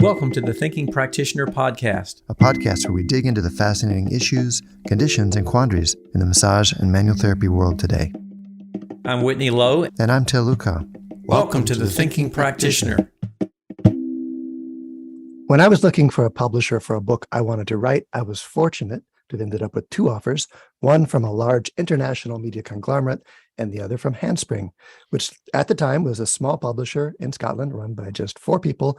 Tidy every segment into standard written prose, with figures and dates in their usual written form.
Welcome to the Thinking Practitioner Podcast, a podcast where we dig into the fascinating issues, conditions, and quandaries in the massage and manual therapy world today. I'm Whitney Lowe. And I'm Til. Welcome to the Thinking Practitioner. When I was looking for a publisher for a book I wanted to write, I was fortunate to have ended up with two offers, one from a large international media conglomerate and the other from Handspring, which at the time was a small publisher in Scotland run by just 4 people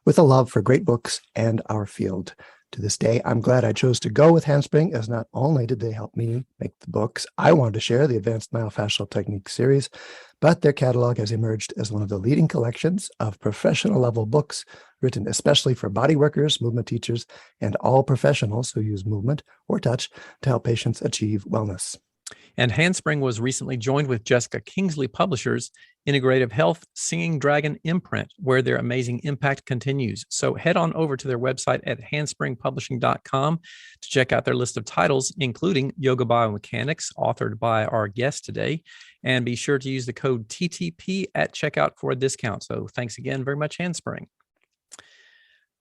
with a love for great books and our field. To this day, I'm glad I chose to go with Handspring, as not only did they help me make the books I wanted to share, the Advanced Myofascial Technique series, but their catalog has emerged as one of the leading collections of professional-level books written especially for body workers, movement teachers, and all professionals who use movement or touch to help patients achieve wellness. And Handspring was recently joined with Jessica Kingsley Publishers' Integrative Health Singing Dragon imprint, where their amazing impact continues. So head on over to their website at handspringpublishing.com to check out their list of titles, including Yoga Biomechanics, authored by our guest today. And be sure to use the code TTP at checkout for a discount. So thanks again very much, Handspring.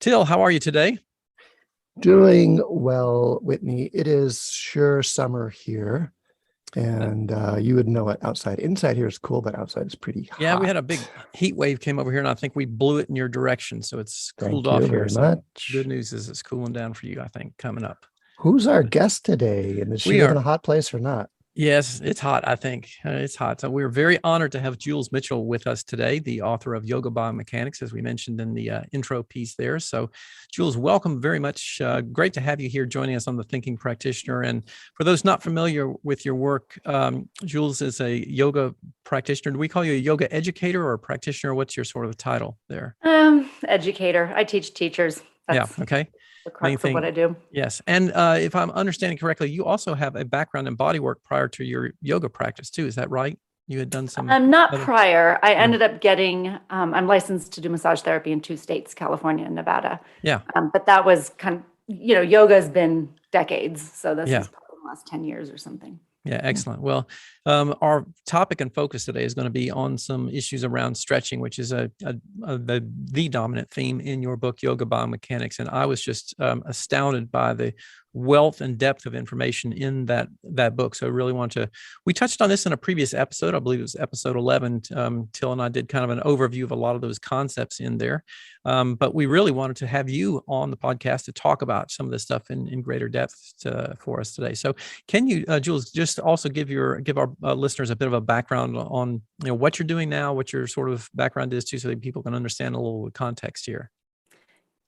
Til, how are you today? Doing well, Whitney. It is sure summer here. And you would know it outside. Inside here is cool, but outside is pretty hot. Yeah, we had a big heat wave came over here, and I think we blew it in your direction. So it's cooled off here. So good news is it's cooling down for you, I think, coming up. Who's our guest today? And is she live in a hot place or not? Yes, it's hot, I think. It's hot. So we're very honored to have Jules Mitchell with us today, the author of Yoga Biomechanics, as we mentioned in the intro piece there. So Jules, welcome very much. Great to have you here joining us on the Thinking Practitioner. And for those not familiar with your work, Jules is a yoga practitioner. Do we call you a yoga educator or a practitioner? What's your sort of title there? Educator. I teach teachers. That's okay. The crux of what I do. Yes. And if I'm understanding correctly, you also have a background in bodywork prior to your yoga practice too. Is that right? You had done some... not prior. I ended up getting, I'm licensed to do massage therapy in 2 states, California and Nevada. Yeah. But that was kind of, yoga has been decades. So this is probably the last 10 years or something. Yeah, excellent. Well, our topic and focus today is going to be on some issues around stretching, which is the dominant theme in your book, Yoga Biomechanics. And I was just astounded by the wealth and depth of information in that book. So I really want to, we touched on this in a previous episode, I believe it was episode 11, Til and I did kind of an overview of a lot of those concepts in there. But we really wanted to have you on the podcast to talk about some of this stuff in greater depth for us today. So can you, Jules, just also give our listeners a bit of a background on what you're doing now, what your sort of background is too, so that people can understand a little context here.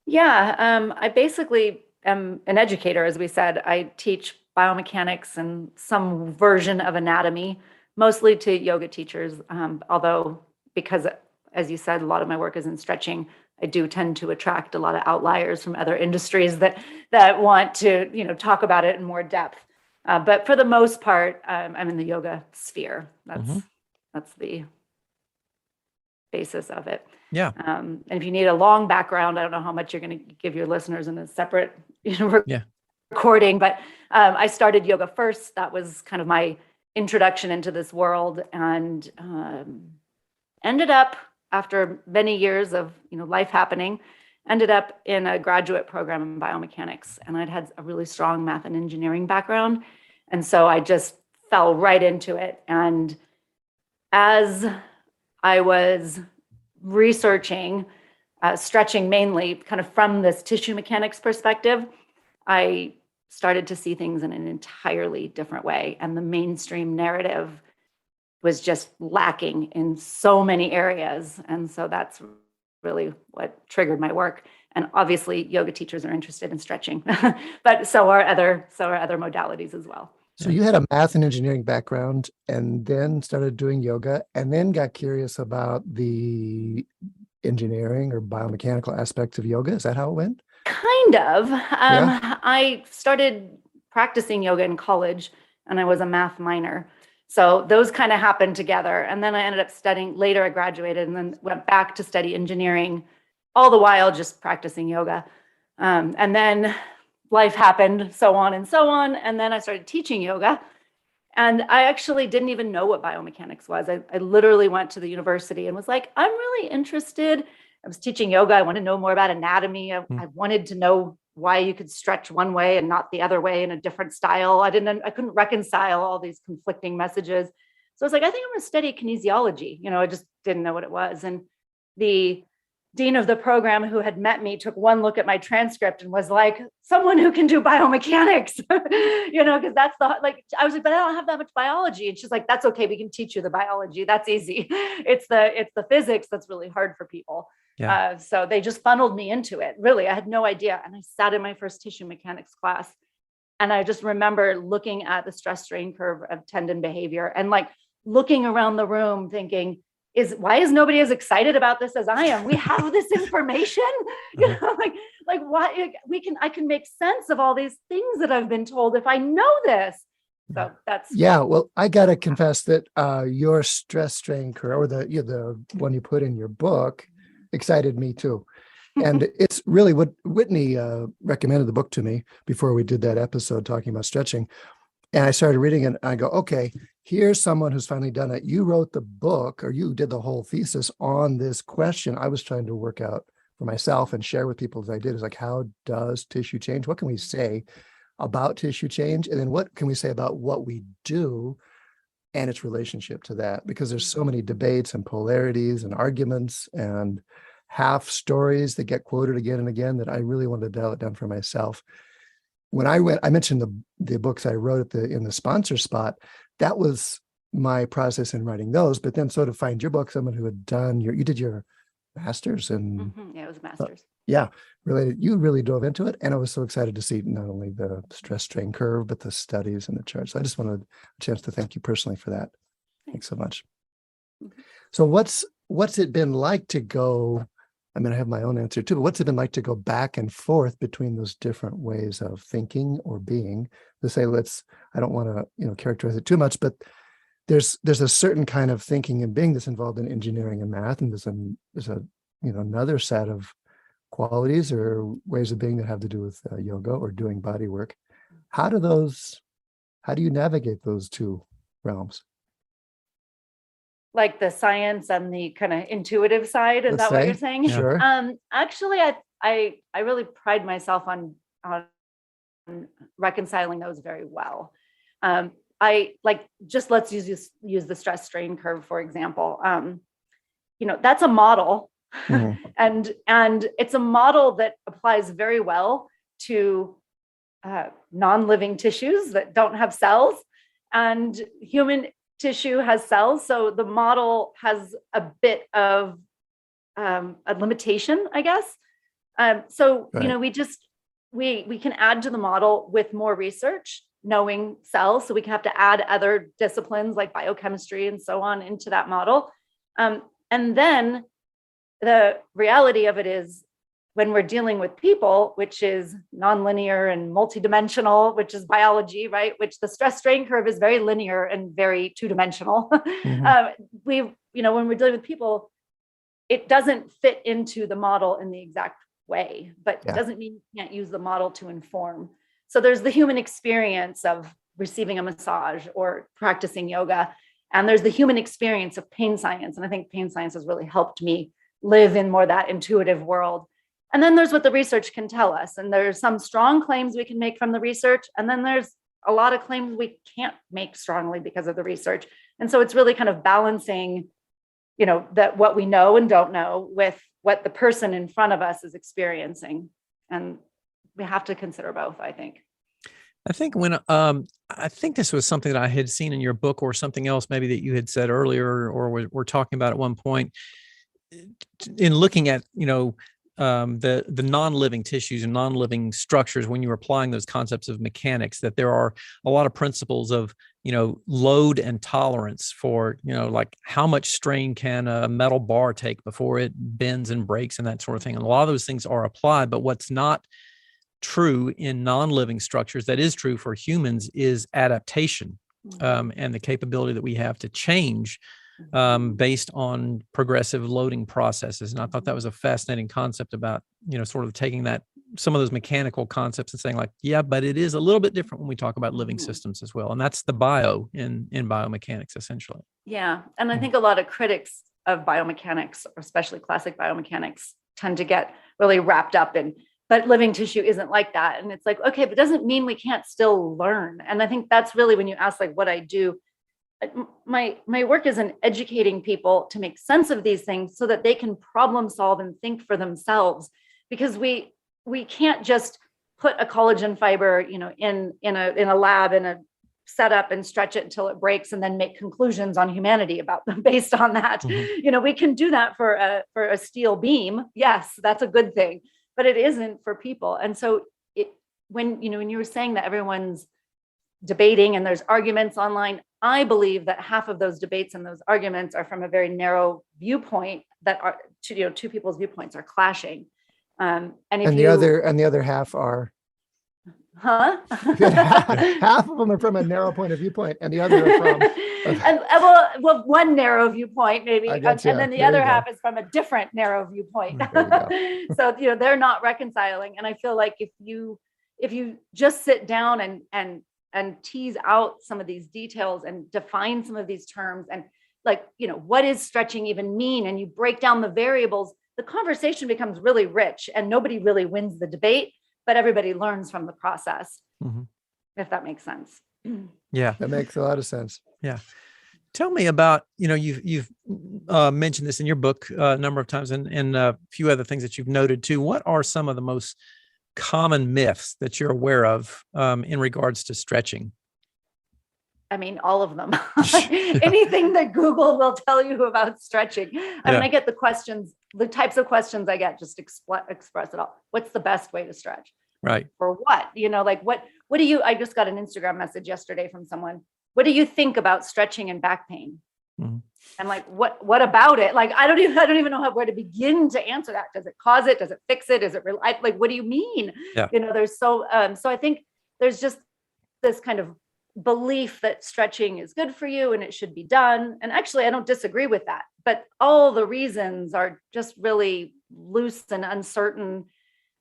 Yeah, I basically am an educator, as we said. I teach biomechanics and some version of anatomy, mostly to yoga teachers. Although, because, as you said, a lot of my work is in stretching, I do tend to attract a lot of outliers from other industries that want to, talk about it in more depth. But for the most part, I'm in the yoga sphere. That's the basis of it. Yeah. And if you need a long background, I don't know how much you're going to give your listeners in a separate recording, but I started yoga first. That was kind of my introduction into this world, and ended up, after many years of life happening, ended up in a graduate program in biomechanics. And I'd had a really strong math and engineering background. And so I just fell right into it. And as I was researching, stretching mainly kind of from this tissue mechanics perspective, I started to see things in an entirely different way. And the mainstream narrative was just lacking in so many areas. And so that's really what triggered my work. And obviously yoga teachers are interested in stretching, but so are other modalities as well. So you had a math and engineering background and then started doing yoga and then got curious about the engineering or biomechanical aspects of yoga. Is that how it went? Kind of. I started practicing yoga in college and I was a math minor. So those kind of happened together. And then I ended up studying, later I graduated and then went back to study engineering, all the while just practicing yoga. And then life happened, so on and so on. And then I started teaching yoga. And I actually didn't even know what biomechanics was. I literally went to the university and was like, I'm really interested I was teaching yoga. I wanted to know more about anatomy. I wanted to know why you could stretch one way and not the other way in a different style. I couldn't reconcile all these conflicting messages. So I was like, I think I'm going to study kinesiology. I just didn't know what it was. And the dean of the program who had met me took one look at my transcript and was like, someone who can do biomechanics, because that's I was like, but I don't have that much biology. And she's like, that's okay. We can teach you the biology. That's easy. It's the physics that's really hard for people. Yeah. So they just funneled me into it. Really, I had no idea. And I sat in my first tissue mechanics class. And I just remember looking at the stress strain curve of tendon behavior and looking around the room thinking, why is nobody as excited about this as I am? We have this information, why I can make sense of all these things that I've been told if I know this. So that's well, I gotta confess that your stress strain curve, or the one you put in your book, excited me too. And it's really what Whitney recommended the book to me before we did that episode talking about stretching. And I started reading it and I go, okay, here's someone who's finally done it. You wrote the book, or you did the whole thesis on this question I was trying to work out for myself and share with people as I did. Is how does tissue change? What can we say about tissue change? And then what can we say about what we do and its relationship to that? Because there's so many debates and polarities and arguments and half stories that get quoted again and again that I really wanted to dial it down for myself. When I mentioned the books I wrote in the sponsor spot. That was my process in writing those. But then to find your book, someone who had done you did your master's and yeah, it was a master's. Related. You really dove into it, and I was so excited to see not only the stress strain curve but the studies and the charts. So I just wanted a chance to thank you personally for that. Thanks so much. So what's it been like to go? I mean, I have my own answer too, but what's it been like to go back and forth between those different ways of thinking or being? To say, I don't want to, characterize it too much, but there's a certain kind of thinking and being that's involved in engineering and math, and there's another set of qualities or ways of being that have to do with yoga or doing body work. How do you navigate those two realms? Like the science and the kind of intuitive side, is that what you're saying? Sure. Actually, I really pride myself on reconciling those very well. Let's use the stress strain curve, for example. That's a model, and it's a model that applies very well to non-living tissues that don't have cells, and human tissue has cells. So the model has a bit of a limitation, I guess. Right. We can add to the model with more research, knowing cells. So we can have to add other disciplines like biochemistry and so on into that model. And then the reality of it is, when we're dealing with people, which is nonlinear and multidimensional, which is biology, right? Which the stress strain curve is very linear and very two-dimensional. When we're dealing with people, it doesn't fit into the model in the exact way, but it doesn't mean you can't use the model to inform. So there's the human experience of receiving a massage or practicing yoga, and there's the human experience of pain science. And I think pain science has really helped me live in more that intuitive world. And then there's what the research can tell us. And there's some strong claims we can make from the research. And then there's a lot of claims we can't make strongly because of the research. And so it's really kind of balancing, that what we know and don't know with what the person in front of us is experiencing. And we have to consider both, I think. I think I think this was something that I had seen in your book, or something else maybe that you had said earlier, or we're talking about at one point, in looking at, the non-living tissues and non-living structures, when you're applying those concepts of mechanics, that there are a lot of principles of, load and tolerance for, like how much strain can a metal bar take before it bends and breaks and that sort of thing. And a lot of those things are applied, but what's not true in non-living structures, that is true for humans, is adaptation, and the capability that we have to change based on progressive loading processes. And I thought that was a fascinating concept about, sort of taking some of those mechanical concepts and saying like, yeah, but it is a little bit different when we talk about living systems as well. And that's the bio in biomechanics, essentially. Yeah. And I think a lot of critics of biomechanics, especially classic biomechanics, tend to get really wrapped up in, but living tissue isn't like that. And it's like, okay, but it doesn't mean we can't still learn. And I think that's really when you ask like what I do, my work is in educating people to make sense of these things so that they can problem solve and think for themselves, because we can't just put a collagen fiber, in a lab, in a setup, and stretch it until it breaks and then make conclusions on humanity about them based on that. Mm-hmm. We can do that for a steel beam. Yes, that's a good thing, but it isn't for people. And so when you were saying that everyone's debating and there's arguments online, I believe that half of those debates and those arguments are from a very narrow viewpoint that are two people's viewpoints are clashing. And the other half are half of them are from a narrow point of viewpoint, and the other are from well, one narrow viewpoint maybe, and then the other half is from a different narrow viewpoint. So they're not reconciling, and I feel like if you just sit down and tease out some of these details and define some of these terms, and what does stretching even mean, and you break down the variables, the conversation becomes really rich, and nobody really wins the debate, but everybody learns from the process. Mm-hmm. If that makes sense. Yeah, that makes a lot of sense. Yeah. Tell me about, you've mentioned this in your book a number of times, and a few other things that you've noted too. What are some of the most common myths that you're aware of in regards to stretching? I mean, all of them. Anything that Google will tell you about stretching. I mean, I get the types of questions I get, just express it all. What's the best way to stretch? Right. For what? What do you, I just got an Instagram message yesterday from someone. What do you think about stretching and back pain? Mm-hmm. I'm like, what about it? Like, I don't even know where to begin to answer that. Does it cause it? Does it fix it? Is it real? Like, what do you mean? Yeah. There's so I think there's just this kind of belief that stretching is good for you and it should be done. And actually, I don't disagree with that, but all the reasons are just really loose and uncertain.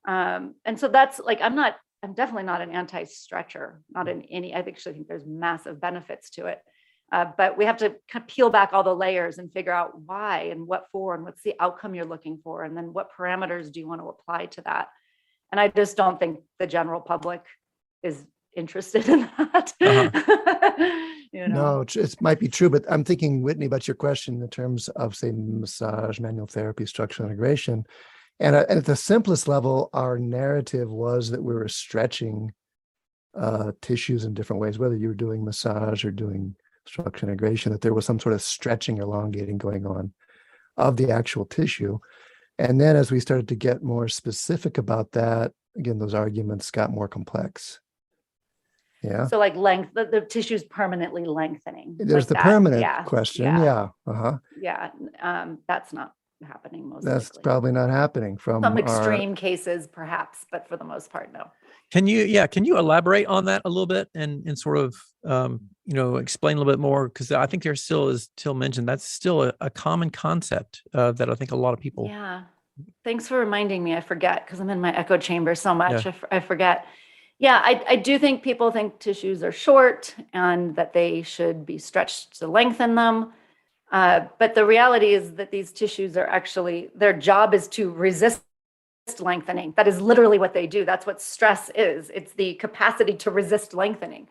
And so that's like, I'm definitely not an anti-stretcher, not in any, I actually think there's massive benefits to it. But we have to kind of peel back all the layers and figure out why and what for, and what's the outcome you're looking for. And then what parameters do you want to apply to that? And I just don't think the general public is interested in that. Uh-huh. No, it might be true, but I'm thinking, Whitney, about your question in terms of, say, massage, manual therapy, structural integration. And at the simplest level, our narrative was that we were stretching tissues in different ways, whether you were doing massage or doing structural integration, that there was some sort of stretching, elongating going on of the actual tissue. And then as we started to get more specific about that, again, those arguments got more complex. Yeah. So like length, the tissue's permanently lengthening. There's the permanent question. Yeah. Uh-huh. Yeah. That's not happening most That's likely. Probably not happening from some extreme cases, perhaps, but for the most part, no. Can you elaborate on that a little bit and sort of, explain a little bit more? Because I think there still, as Til mentioned, that's still a common concept that I think a lot of people. Yeah. Thanks for reminding me. I forget because I'm in my echo chamber so much. Yeah. I forget. Yeah, I do think people think tissues are short and that they should be stretched to lengthen them. But the reality is that these tissues are actually, their job is to resist lengthening. That is literally what they do. That's what stress is. It's the capacity to resist lengthening.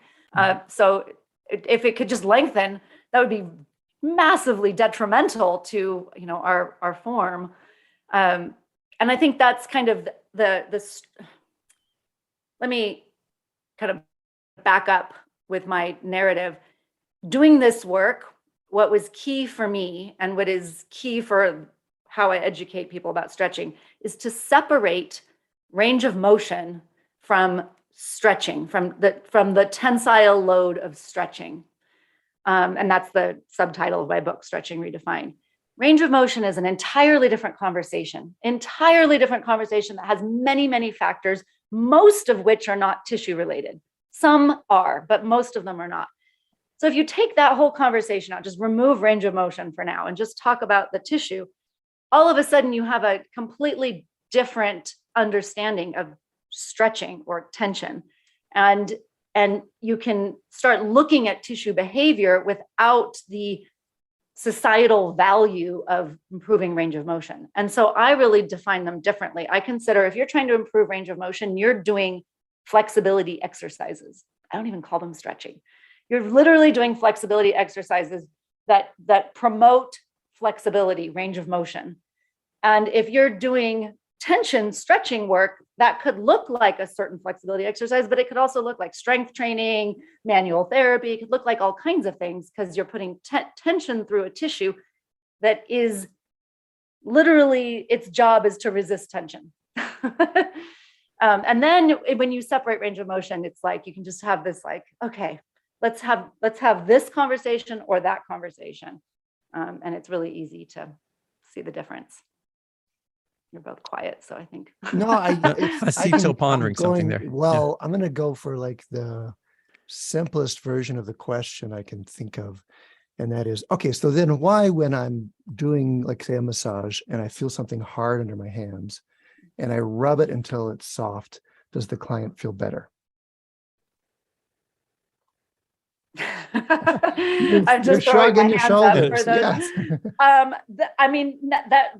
So if it could just lengthen, that would be massively detrimental to, our form. And I think that's kind of let me kind of back up with my narrative. Doing this work, what was key for me and what is key for how I educate people about stretching is to separate range of motion from stretching, from the tensile load of stretching. And that's the subtitle of my book, Stretching Redefined. Range of motion is an entirely different conversation that has many, many factors, most of which are not tissue related. Some are, but most of them are not. So if you take that whole conversation out, just remove range of motion for now and just talk about the tissue, all of a sudden you have a completely different understanding of stretching or tension. And you can start looking at tissue behavior without the societal value of improving range of motion. And so I really define them differently. I consider if you're trying to improve range of motion, you're doing flexibility exercises. I don't even call them stretching. You're literally doing flexibility exercises that promote flexibility, range of motion. And if you're doing tension stretching work, that could look like a certain flexibility exercise, but it could also look like strength training, manual therapy. It could look like all kinds of things because you're putting tension through a tissue that is literally, its job is to resist tension. And then when you separate range of motion, it's like you can just have this like, okay, let's have this conversation or that conversation. And it's really easy to see the difference. You're both quiet, so I think. No, I see Til pondering something there. Well, I'm going to go for like the simplest version of the question I can think of. And that is, okay, so then why, when I'm doing, like, say, a massage and I feel something hard under my hands and I rub it until it's soft, does the client feel better? I'm just you're throwing my shrugging your hands up shoulders. for those. Yes. I mean, that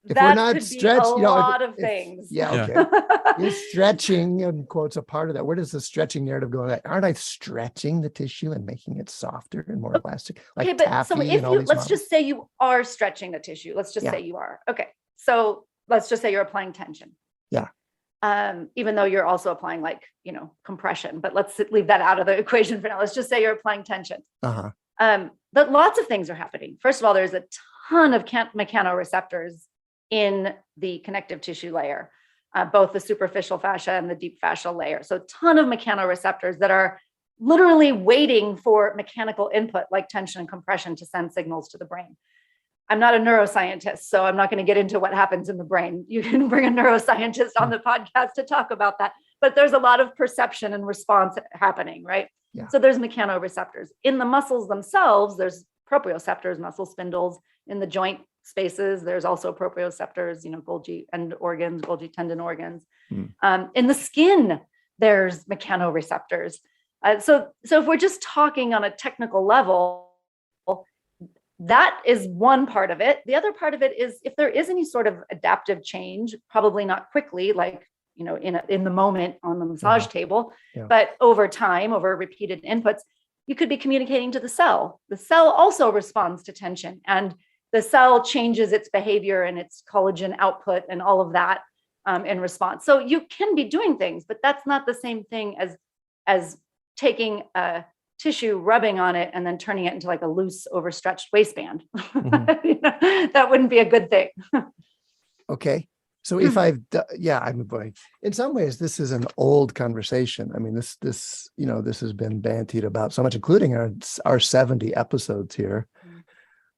If we're not could stretched, be a lot of things. Yeah, okay. Is stretching, in quotes, a part of that? Where does the stretching narrative go? Like, aren't I stretching the tissue and making it softer and more elastic? Like okay, but so taffy if and all you, these let's models? just say you are stretching the tissue. Let's just say you are. Okay, so let's just say you're applying tension. Yeah. Even though you're also applying, like, compression, but let's leave that out of the equation for now. Let's just say you're applying tension. But lots of things are happening. First of all, there's a ton of mechanoreceptors in the connective tissue layer, both the superficial fascia and the deep fascial layer. So a ton of mechanoreceptors that are literally waiting for mechanical input like tension and compression to send signals to the brain. I'm not a neuroscientist, so I'm not going to get into what happens in the brain. You can bring a neuroscientist on the podcast to talk about that. But there's a lot of perception and response happening, right? Yeah. So there's mechanoreceptors. In the muscles themselves, there's proprioceptors, muscle spindles. In the joint spaces, there's also proprioceptors, Golgi end organs, Golgi tendon organs. In the skin, there's mechanoreceptors. So if we're just talking on a technical level, that is one part of it. The other part of it is if there is any sort of adaptive change, probably not quickly, like, in the moment on the massage table, but over time, over repeated inputs, you could be communicating to the cell. The cell also responds to tension, and the cell changes its behavior and its collagen output and all of that in response. So you can be doing things, but that's not the same thing as taking a tissue, rubbing on it, and then turning it into like a loose, overstretched waistband. That wouldn't be a good thing. Okay. So if I'm going, in some ways, this is an old conversation. I mean, this has been bantied about so much, including our 70 episodes here,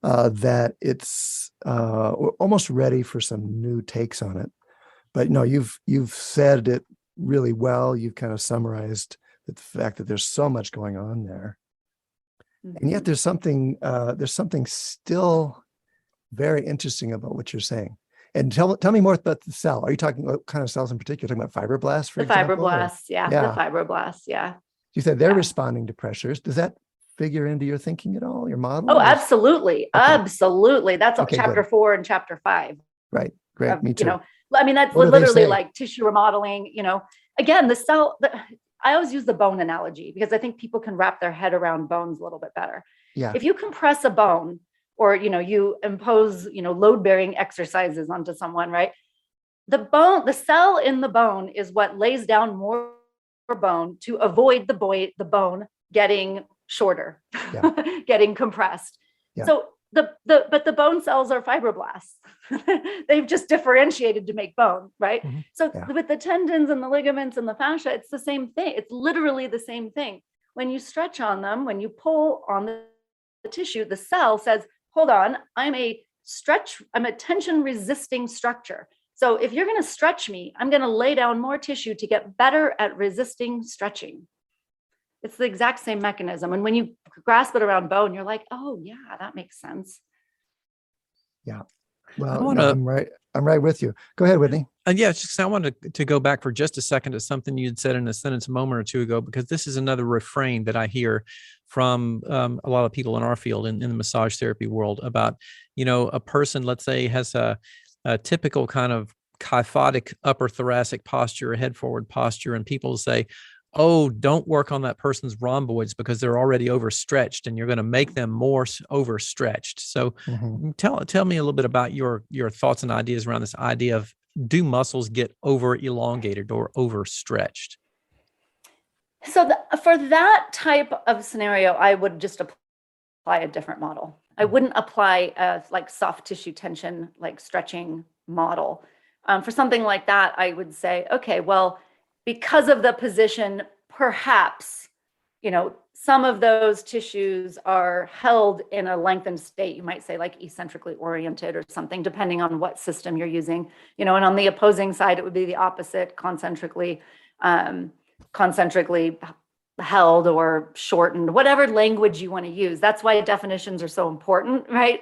that it's we're almost ready for some new takes on it. But no, you've said it really well. You've kind of summarized the fact that there's so much going on there, and yet there's something still very interesting about what you're saying. And tell me more about the cell. Are you talking what kind of cells in particular? You're talking about fibroblasts, for example? Fibroblasts, the fibroblasts, yeah. You said they're responding to pressures. Does that figure into your thinking at all, your model? Oh, absolutely. Okay. Absolutely. That's chapter 4 and chapter 5. Right. Great. Me too. I mean, that's literally like tissue remodeling, again, the cell, I always use the bone analogy because I think people can wrap their head around bones a little bit better. Yeah. If you compress a bone, or, you impose, load-bearing exercises onto someone, right? The cell in the bone is what lays down more bone to avoid the bone getting shorter, getting compressed. Yeah. So but the bone cells are fibroblasts. They've just differentiated to make bone, right? Mm-hmm. So with the tendons and the ligaments and the fascia, it's the same thing. It's literally the same thing. When you stretch on them, when you pull on the tissue, the cell says, hold on, I'm a tension resisting structure. So if you're going to stretch me, I'm going to lay down more tissue to get better at resisting stretching. It's the exact same mechanism. And when you grasp it around bone, you're like, oh yeah, that makes sense. Yeah. Well, I'm right with you. Go ahead, Whitney. Just I wanted to go back for just a second to something you had said in a sentence a moment or two ago, because this is another refrain that I hear from a lot of people in our field, in the massage therapy world, about, a person, let's say, has a typical kind of kyphotic upper thoracic posture, head forward posture, and people say, oh, don't work on that person's rhomboids because they're already overstretched and you're going to make them more overstretched. So tell me a little bit about your thoughts and ideas around this idea of, do muscles get over elongated or overstretched? So for that type of scenario, I would just apply a different model. I wouldn't apply a like soft tissue tension, like stretching model. For something like that, I would say, okay, well, because of the position, perhaps, some of those tissues are held in a lengthened state. You might say like eccentrically oriented or something, depending on what system you're using, and on the opposing side, it would be the opposite, concentrically held or shortened, whatever language you want to use. That's why definitions are so important, right?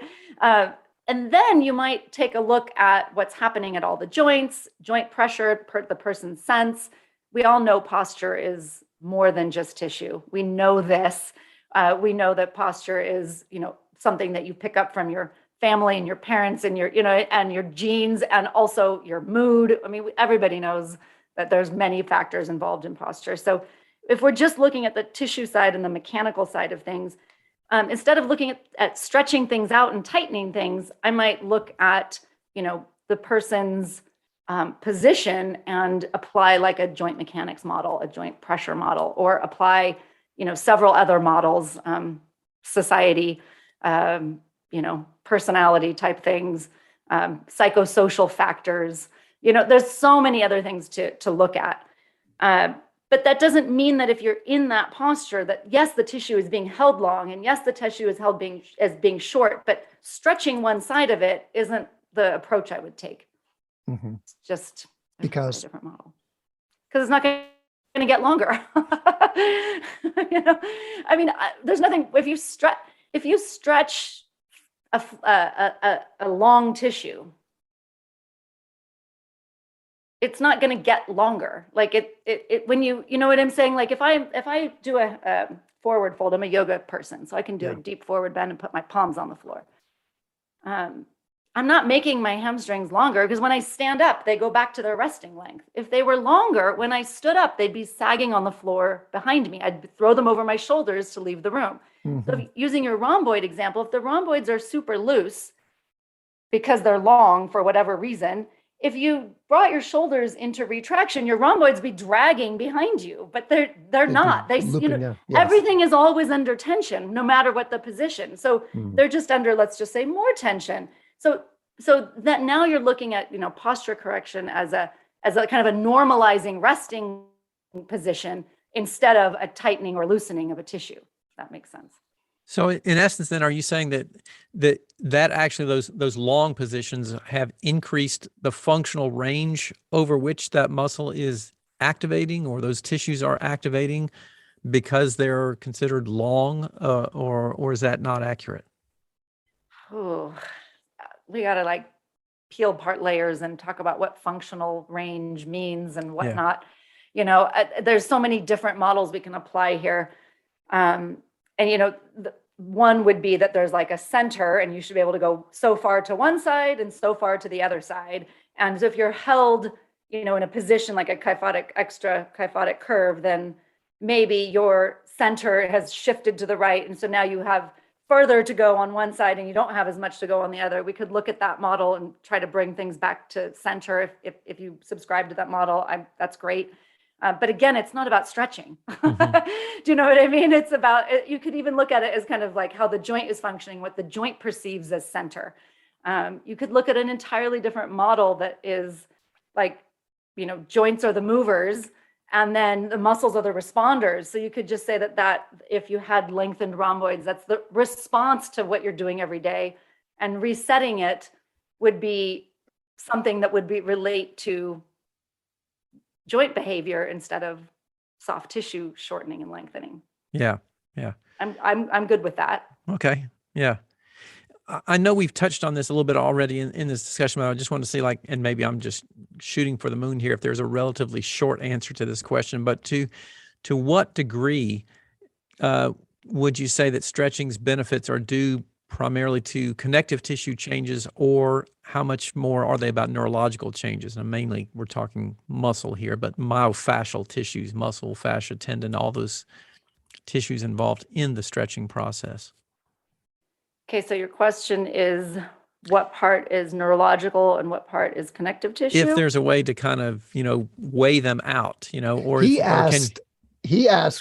And then you might take a look at what's happening at all the joints, joint pressure, the person's sense. We all know posture is more than just tissue. We know this. We know that posture is, something that you pick up from your family and your parents and and your genes, and also your mood. I mean, everybody knows that there's many factors involved in posture. So if we're just looking at the tissue side and the mechanical side of things, instead of looking at stretching things out and tightening things, I might look at, the person's position and apply like a joint mechanics model, a joint pressure model, or apply, several other models, society, personality type things, psychosocial factors. There's so many other things to look at. But that doesn't mean that if you're in that posture that, yes, the tissue is being held long, and yes, the tissue is held as being short, but stretching one side of it isn't the approach I would take. It's just because a different model. Because it's not going to get longer. I mean, there's nothing, if you stretch a long tissue, it's not going to get longer. Like it when you know what I'm saying? Like if I do a forward fold, I'm a yoga person, so I can do a deep forward bend and put my palms on the floor. I'm not making my hamstrings longer, because when I stand up, they go back to their resting length. If they were longer, when I stood up, they'd be sagging on the floor behind me. I'd throw them over my shoulders to leave the room. So using your rhomboid example, if the rhomboids are super loose because they're long for whatever reason, if you brought your shoulders into retraction, your rhomboids be dragging behind you, but they're not. Everything is always under tension, no matter what the position. So they're just under, let's just say, more tension. So that now you're looking at, posture correction as a kind of a normalizing resting position instead of a tightening or loosening of a tissue. If that makes sense. So in essence, then, are you saying that actually those long positions have increased the functional range over which that muscle is activating, or those tissues are activating, because they're considered long, or is that not accurate? Oh, we got to peel apart layers and talk about what functional range means and whatnot. There's so many different models we can apply here. One would be that there's like a center, and you should be able to go so far to one side and so far to the other side. And so if you're held, in a position like a extra kyphotic curve, then maybe your center has shifted to the right. And so now you have further to go on one side and you don't have as much to go on the other. We could look at that model and try to bring things back to center. If you subscribe to that model, that's great. But again, it's not about stretching. Do you know what I mean? It's about, you could even look at it as kind of like how the joint is functioning, what the joint perceives as center. You could look at an entirely different model that is like, joints are the movers and then the muscles are the responders. So you could just say that if you had lengthened rhomboids, that's the response to what you're doing every day, and resetting it would be something that would relate to joint behavior instead of soft tissue shortening and lengthening. Yeah. I'm good with that. Okay. Yeah. I know we've touched on this a little bit already in this discussion, but I just want to say, and maybe I'm just shooting for the moon here if there's a relatively short answer to this question, but to what degree would you say that stretching's benefits are due primarily to connective tissue changes, or how much more are they about neurological changes? And mainly we're talking muscle here, but myofascial tissues, muscle, fascia, tendon, all those tissues involved in the stretching process. Okay, so your question is, what part is neurological and what part is connective tissue? If there's a way to kind of, weigh them out, or he asked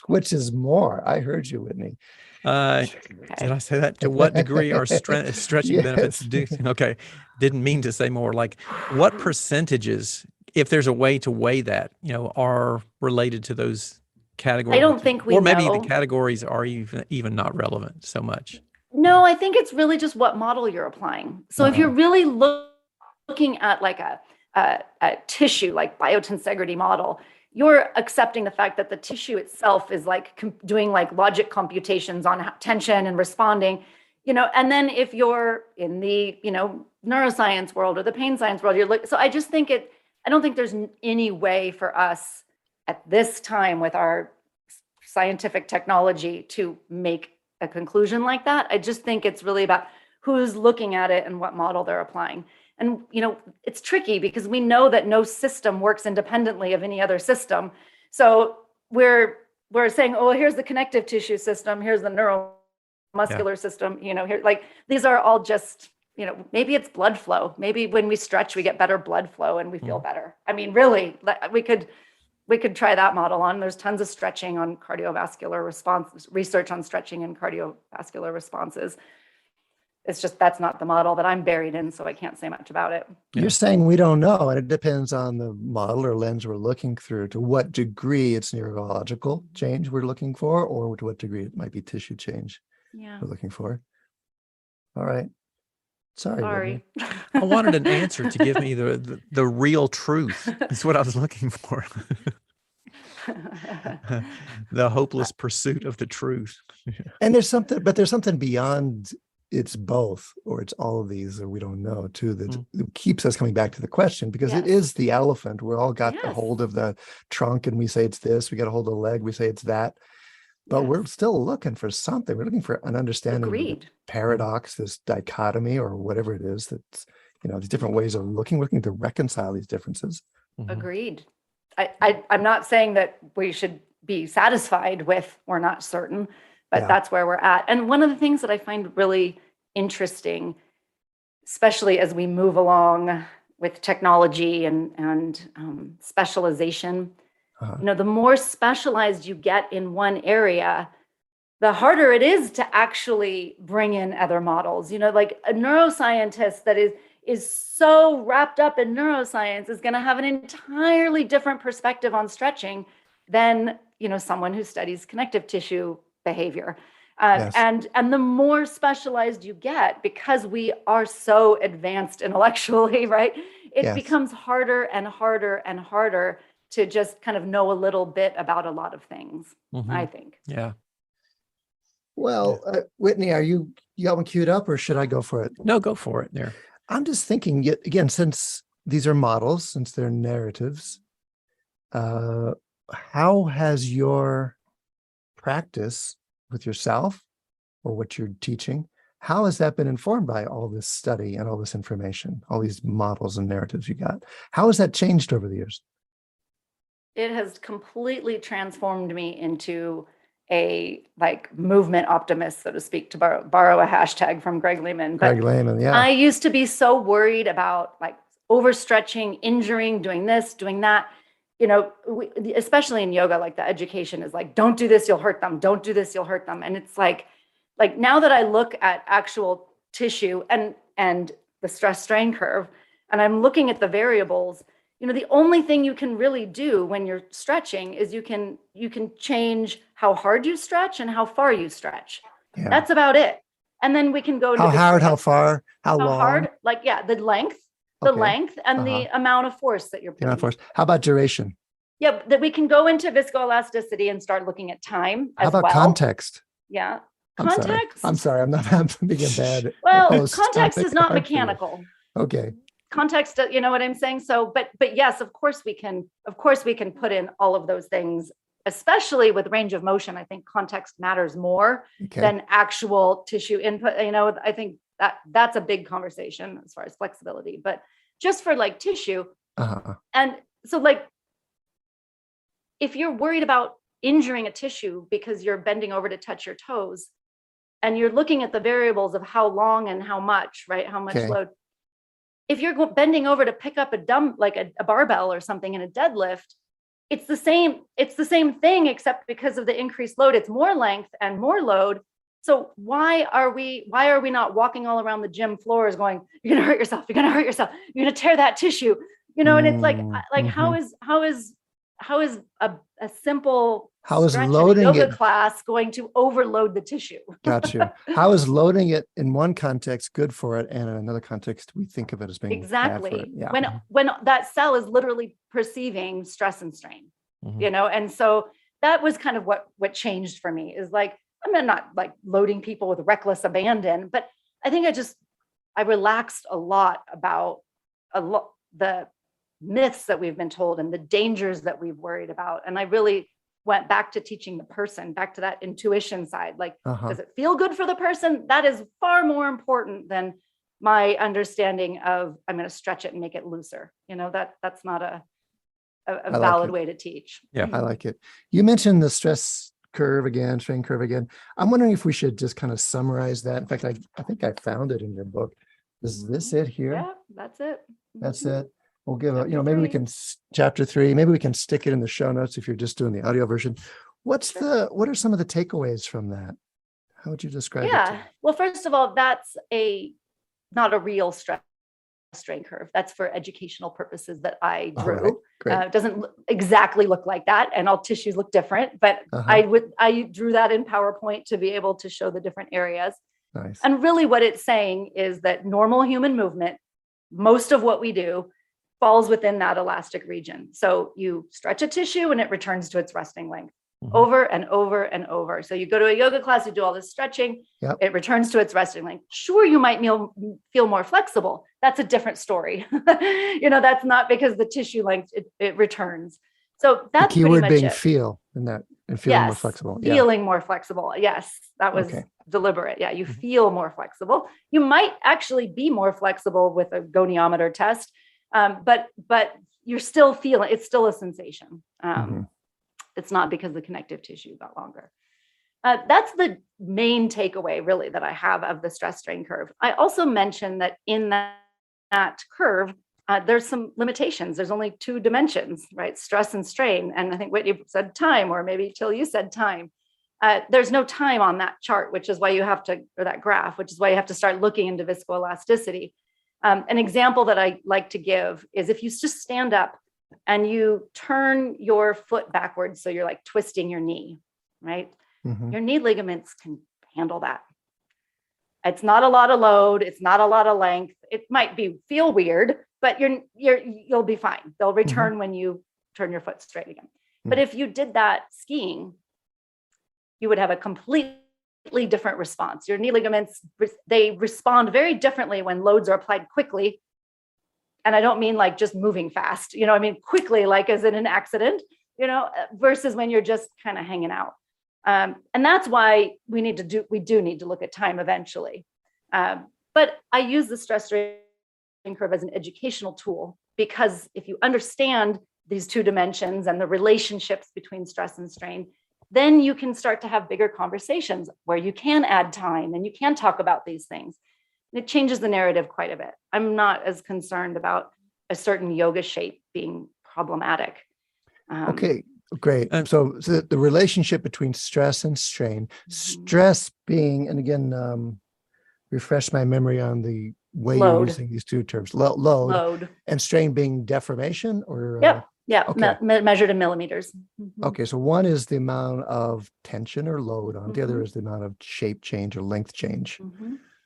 which is more. I heard you, Whitney. Did I say that? To what degree are stretching Yes. benefits due? Okay. Didn't mean to say more. Like, what percentages, if there's a way to weigh that, are related to those categories? I don't think we Or maybe know. the categories are even not relevant so much. No, I think it's really just what model you're applying. So if you're really looking at like a tissue, like biotensegrity model, you're accepting the fact that the tissue itself is like doing like logic computations on tension and responding, and then if you're in the, neuroscience world or the pain science world, so I just think I don't think there's any way for us at this time with our scientific technology to make a conclusion like that. I just think it's really about who's looking at it and what model they're applying. And, it's tricky because we know that no system works independently of any other system. So we're saying, oh, here's the connective tissue system, here's the neuromuscular system, here, like, these are all just, maybe it's blood flow. Maybe when we stretch, we get better blood flow and we feel better. I mean, really, we could try that model on. There's tons of stretching on cardiovascular response, research on stretching and cardiovascular responses. It's just, that's not the model that I'm buried in, so I can't say much about it. You're saying we don't know, and it depends on the model or lens we're looking through to what degree it's neurological change we're looking for, or to what degree it might be tissue change we're looking for. All right. Sorry. I wanted an answer to give me the real truth. That's what I was looking for. The hopeless pursuit of the truth. And there's something beyond it's both, or it's all of these, or we don't know too, that keeps us coming back to the question, because it is the elephant. We're all got a hold of the trunk and we say it's this, we got a hold of the leg, we say it's that, but we're still looking for something. We're looking for an understanding of the paradox, this dichotomy, or whatever it is that's, these different ways of looking to reconcile these differences. Agreed. I'm not saying that we should be satisfied with, we're not certain, but that's where we're at. And one of the things that I find really interesting, especially as we move along with technology and specialization, the more specialized you get in one area, the harder it is to actually bring in other models. Like a neuroscientist that is so wrapped up in neuroscience is going to have an entirely different perspective on stretching than, someone who studies connective tissue behavior. And the more specialized you get, because we are so advanced intellectually, right? It becomes harder and harder and harder to just kind of know a little bit about a lot of things, I think. Yeah. Well, Whitney, you got one queued up, or should I go for it? No, go for it there. I'm just thinking, again, since these are models, since they're narratives, how has your practice with yourself or what you're teaching, how has that been informed by all this study and all this information, all these models and narratives you got? How has that changed over the years? It has completely transformed me into a movement optimist, so to speak, to borrow a hashtag from Greg Lehman. Greg Lehman, yeah. I used to be so worried about overstretching, injuring, doing this, doing that. Especially in yoga, the education is don't do this, you'll hurt them. Don't do this, you'll hurt them. And it's like now that I look at actual tissue and the stress strain curve, and I'm looking at the variables, the only thing you can really do when you're stretching is you can change how hard you stretch and how far you stretch. Yeah. That's about it. And then we can go into how hard, how far, how long. Hard, the length. The length and the amount of force that you're putting. How about duration? Yeah, that we can go into viscoelasticity and start looking at time as well. How about context? Yeah. Context? I'm sorry. I'm being bad. Well, context is not mechanical. Okay. Context, you know what I'm saying? So, but yes, of course we can put in all of those things especially with range of motion, I think context matters more than actual tissue input. I think that's a big conversation as far as flexibility, but just for like tissue. And so like, if you're worried about injuring a tissue because you're bending over to touch your toes and you're looking at the variables of how long and how much, right? How much load. If you're bending over to pick up a barbell or something in a deadlift, it's the same thing, except because of the increased load, it's more length and more load. So why are we not walking all around the gym floors going, you're going to hurt yourself. You're going to hurt yourself. You're going to tear that tissue, and it's like how is a simple loading yoga class going to overload the tissue? Got you. How is loading it in one context good for it, and in another context we think of it as being bad for it? Yeah. When that cell is literally perceiving stress and strain, and so that was kind of what changed for me. Is like, I'm not like loading people with reckless abandon, but I think I relaxed a lot about the myths that we've been told and the dangers that we've worried about. And I really went back to teaching the person, back to that intuition side. Like, does it feel good for the person? That is far more important than my understanding of, I'm going to stretch it and make it looser. That's not a valid way to teach. Yeah. I like it. You mentioned the strain curve again. I'm wondering if we should just kind of summarize that. In fact, I think I found it in your book. Is this it here? Yeah, that's it. That's it. We'll give maybe we can, chapter 3, maybe we can stick it in the show notes if you're just doing the audio version. What are some of the takeaways from that? How would you describe it? Yeah. Well, first of all, that's not a real stress strain curve. That's for educational purposes that I drew. Right. Great. It doesn't exactly look like that, and all tissues look different, but I drew that in PowerPoint to be able to show the different areas. Nice. And really what it's saying is that normal human movement, most of what we do, falls within that elastic region. So you stretch a tissue and it returns to its resting length over and over and over. So you go to a yoga class, you do all this stretching, it returns to its resting length. Sure, you might feel more flexible. That's a different story. That's not because the tissue length, it returns. So that's the key word being it. Feel in that, and feeling more flexible. Feeling more flexible. Yes, that was deliberate. Yeah, you feel more flexible. You might actually be more flexible with a goniometer test. But you're still feeling, it's still a sensation. It's not because the connective tissue got longer. That's the main takeaway really that I have of the stress strain curve. I also mentioned that in that curve, there's some limitations. There's only 2 dimensions, right? Stress and strain. And I think Whitney said time, or maybe Til, you said time. There's no time on that chart, which is why you have to, or that graph, which is why you have to start looking into viscoelasticity. An example that I like to give is if you just stand up and you turn your foot backwards, so you're like twisting your knee, right? Your knee ligaments can handle that. It's not a lot of load. It's not a lot of length. It might feel weird, but you'll be fine. They'll return when you turn your foot straight again. But if you did that skiing, you would have a completely different response. Your knee ligaments, they respond very differently when loads are applied quickly. And I don't mean like just moving fast, I mean quickly, like as in an accident, versus when you're just kind of hanging out. And that's why we do need to look at time eventually. But I use the stress strain curve as an educational tool, because if you understand these 2 dimensions and the relationships between stress and strain, then you can start to have bigger conversations where you can add time and you can talk about these things. It changes the narrative quite a bit. I'm not as concerned about a certain yoga shape being problematic. Okay, great. So the relationship between stress and strain, stress being, and again, refresh my memory on the way you're using these 2 terms, load, and strain being deformation, or? Yeah, okay. Measured in millimeters. Okay, so one is the amount of tension or load on, the other is the amount of shape change or length change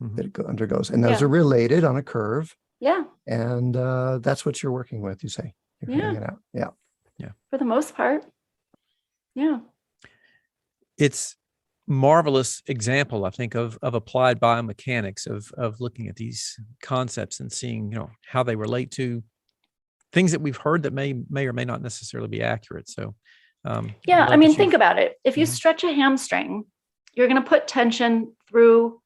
that it undergoes. And those are related on a curve. Yeah. And that's what you're working with, you say. You're figuring it out. Yeah. For the most part. Yeah. It's marvelous example, I think, of applied biomechanics, of looking at these concepts and seeing, how they relate to things that we've heard that may or may not necessarily be accurate. So Yeah, I mean, think about it. If you stretch a hamstring, you're going to put tension through,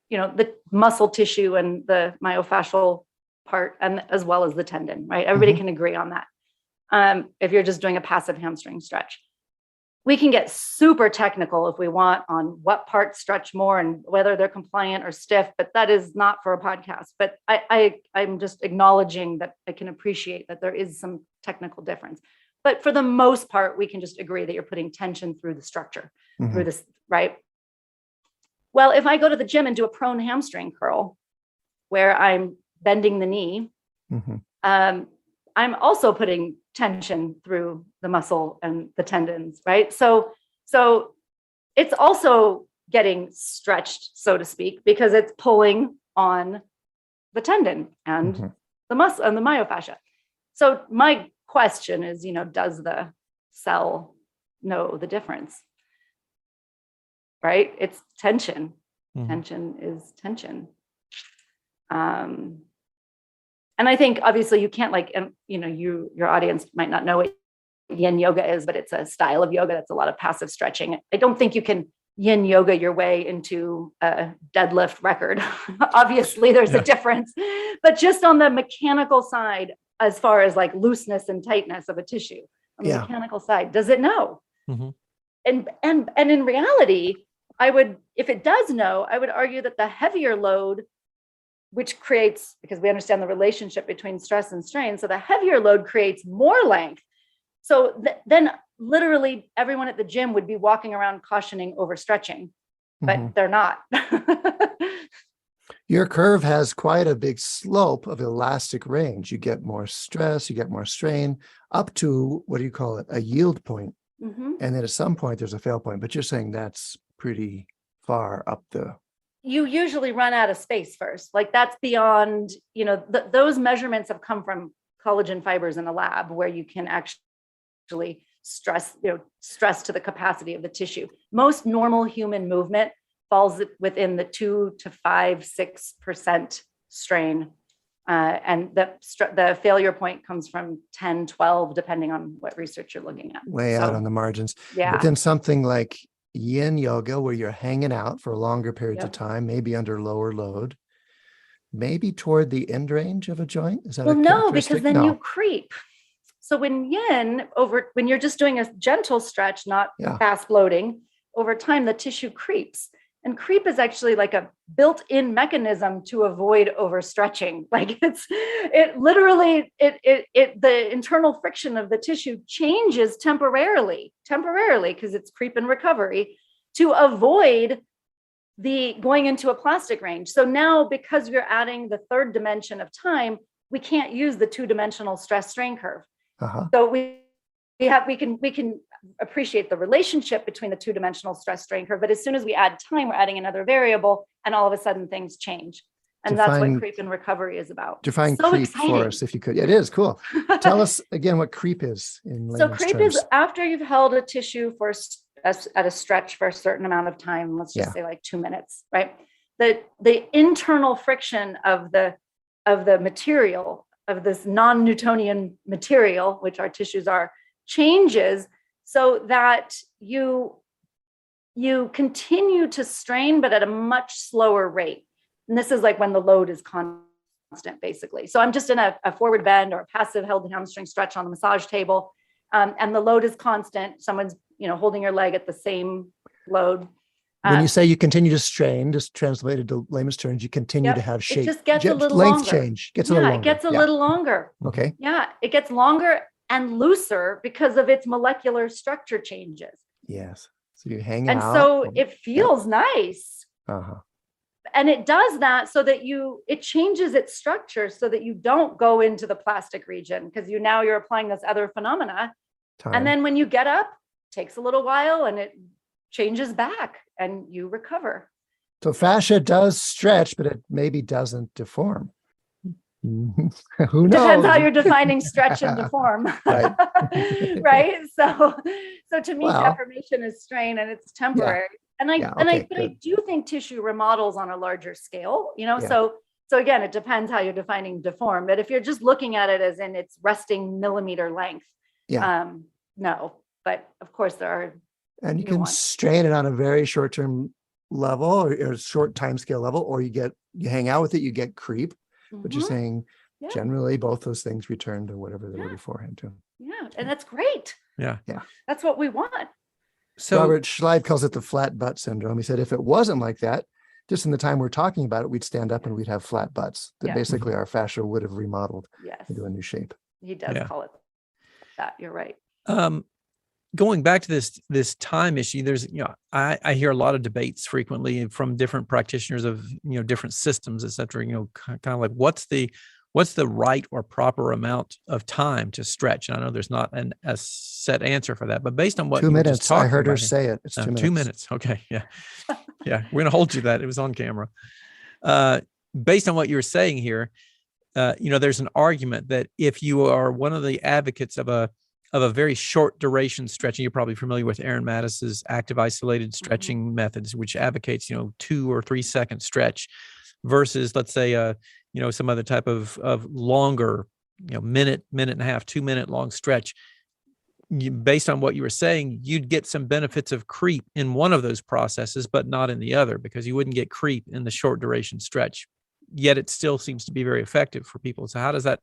the muscle tissue and the myofascial part, and as well as the tendon, right? Everybody can agree on that. If you're just doing a passive hamstring stretch, we can get super technical if we want on what parts stretch more and whether they're compliant or stiff, but that is not for a podcast. But I'm just acknowledging that I can appreciate that there is some technical difference. But for the most part, we can just agree that you're putting tension through the structure, through this, right? Well, if I go to the gym and do a prone hamstring curl where I'm bending the knee, I'm also putting tension through the muscle and the tendons, right? So it's also getting stretched, so to speak, because it's pulling on the tendon and the muscle and the myofascia. So my question is, does the cell know the difference? Right? It's tension. Tension is tension. And I think obviously you can't your audience might not know what yin yoga is, but it's a style of yoga that's a lot of passive stretching. I don't think you can yin yoga your way into a deadlift record. Obviously there's a difference, but just on the mechanical side, as far as like looseness and tightness of a tissue on the mechanical side, does it know? And in reality, if it does know, I would argue that the heavier load, which creates, because we understand the relationship between stress and strain, so the heavier load creates more length. So then literally everyone at the gym would be walking around cautioning overstretching, but they're not. Your curve has quite a big slope of elastic range. You get more stress, you get more strain, up to, what do you call it, a yield point. And then at some point there's a fail point, but you're saying that's pretty far up the... You usually run out of space first. Like that's beyond, those measurements have come from collagen fibers in a lab where you can actually stress to the capacity of the tissue. Most normal human movement falls within the 2 to 5-6% strain. And the failure point comes from 10, 12, depending on what research you're looking at. Way out on the margins. Yeah. But then something like yin yoga, where you're hanging out for longer periods of time, maybe under lower load, maybe toward the end range of a joint. Is that no, because then you creep. So when you're just doing a gentle stretch, not fast loading, over time the tissue creeps. And creep is actually like a built-in mechanism to avoid overstretching. Like the internal friction of the tissue changes temporarily, because it's creep and recovery, to avoid the going into a plastic range. So now, because we're adding the third dimension of time, we can't use the 2-dimensional stress strain curve. So we can appreciate the relationship between the 2-dimensional stress strain curve, but as soon as we add time, we're adding another variable, and all of a sudden things change. And that's what creep and recovery is at Define creep for us, if you could. It is cool. Tell us again what creep is in layman's terms. So creep is after you've held a tissue at a stretch for a certain amount of time. Let's just say like 2 minutes, right? The internal friction of the material, of this non-Newtonian material, which our tissues are, changes so that you continue to strain, but at a much slower rate. And this is like when the load is constant, basically. So I'm just in a forward bend or a passive held hamstring stretch on the massage table, and the load is constant. Someone's holding your leg at the same load. When you say you continue to strain, just translated to layman's terms, you continue to have shape. It just gets a little length longer. change. Gets a little longer. It gets a little longer. Okay. Yeah, it gets longer and looser because of its molecular structure changes. Yes. So you're hanging out. And so it feels nice. And it does that so that it changes its structure so that you don't go into the plastic region, because you're applying this other phenomena. And then when you get up, it takes a little while and it changes back and you recover. So fascia does stretch, but it maybe doesn't deform. Who knows? Depends how you're defining stretch and deform. Right. Right. So to me, deformation is strain and it's temporary. And I do think tissue remodels on a larger scale, so again, it depends how you're defining deform. But if you're just looking at it as in its resting millimeter length, no. But of course there are. And you can strain it on a very short-term level or short time scale level, or you hang out with it, you get creep, but you're saying generally both those things return to whatever they were beforehand too. Yeah. And that's great. Yeah. That's what we want. So Robert Schleib calls it the flat butt syndrome. He said, if it wasn't like that, just in the time we're talking about it, we'd stand up and we'd have flat butts that basically our fascia would have remodeled into a new shape. He does call it that. You're right. Going back to this time issue, there's, I hear a lot of debates frequently from different practitioners of, different systems, et cetera, kind of like what's the right or proper amount of time to stretch? And I know there's not a set answer for that, but based on what 2 minutes, just talked I heard her about say it. It's 2 minutes. 2 minutes. Okay. Yeah. Yeah. We're going to hold you to that. It was on camera. Based on what you were saying here, there's an argument that if you are one of the advocates of a very short duration stretching, you're probably familiar with Aaron Mattis's active isolated stretching methods, which advocates, 2 or 3 second stretch versus, let's say, some other type of longer, minute and a half, 2 minute long stretch. Based on what you were saying, you'd get some benefits of creep in one of those processes, but not in the other, because you wouldn't get creep in the short duration stretch. Yet it still seems to be very effective for people. So how does that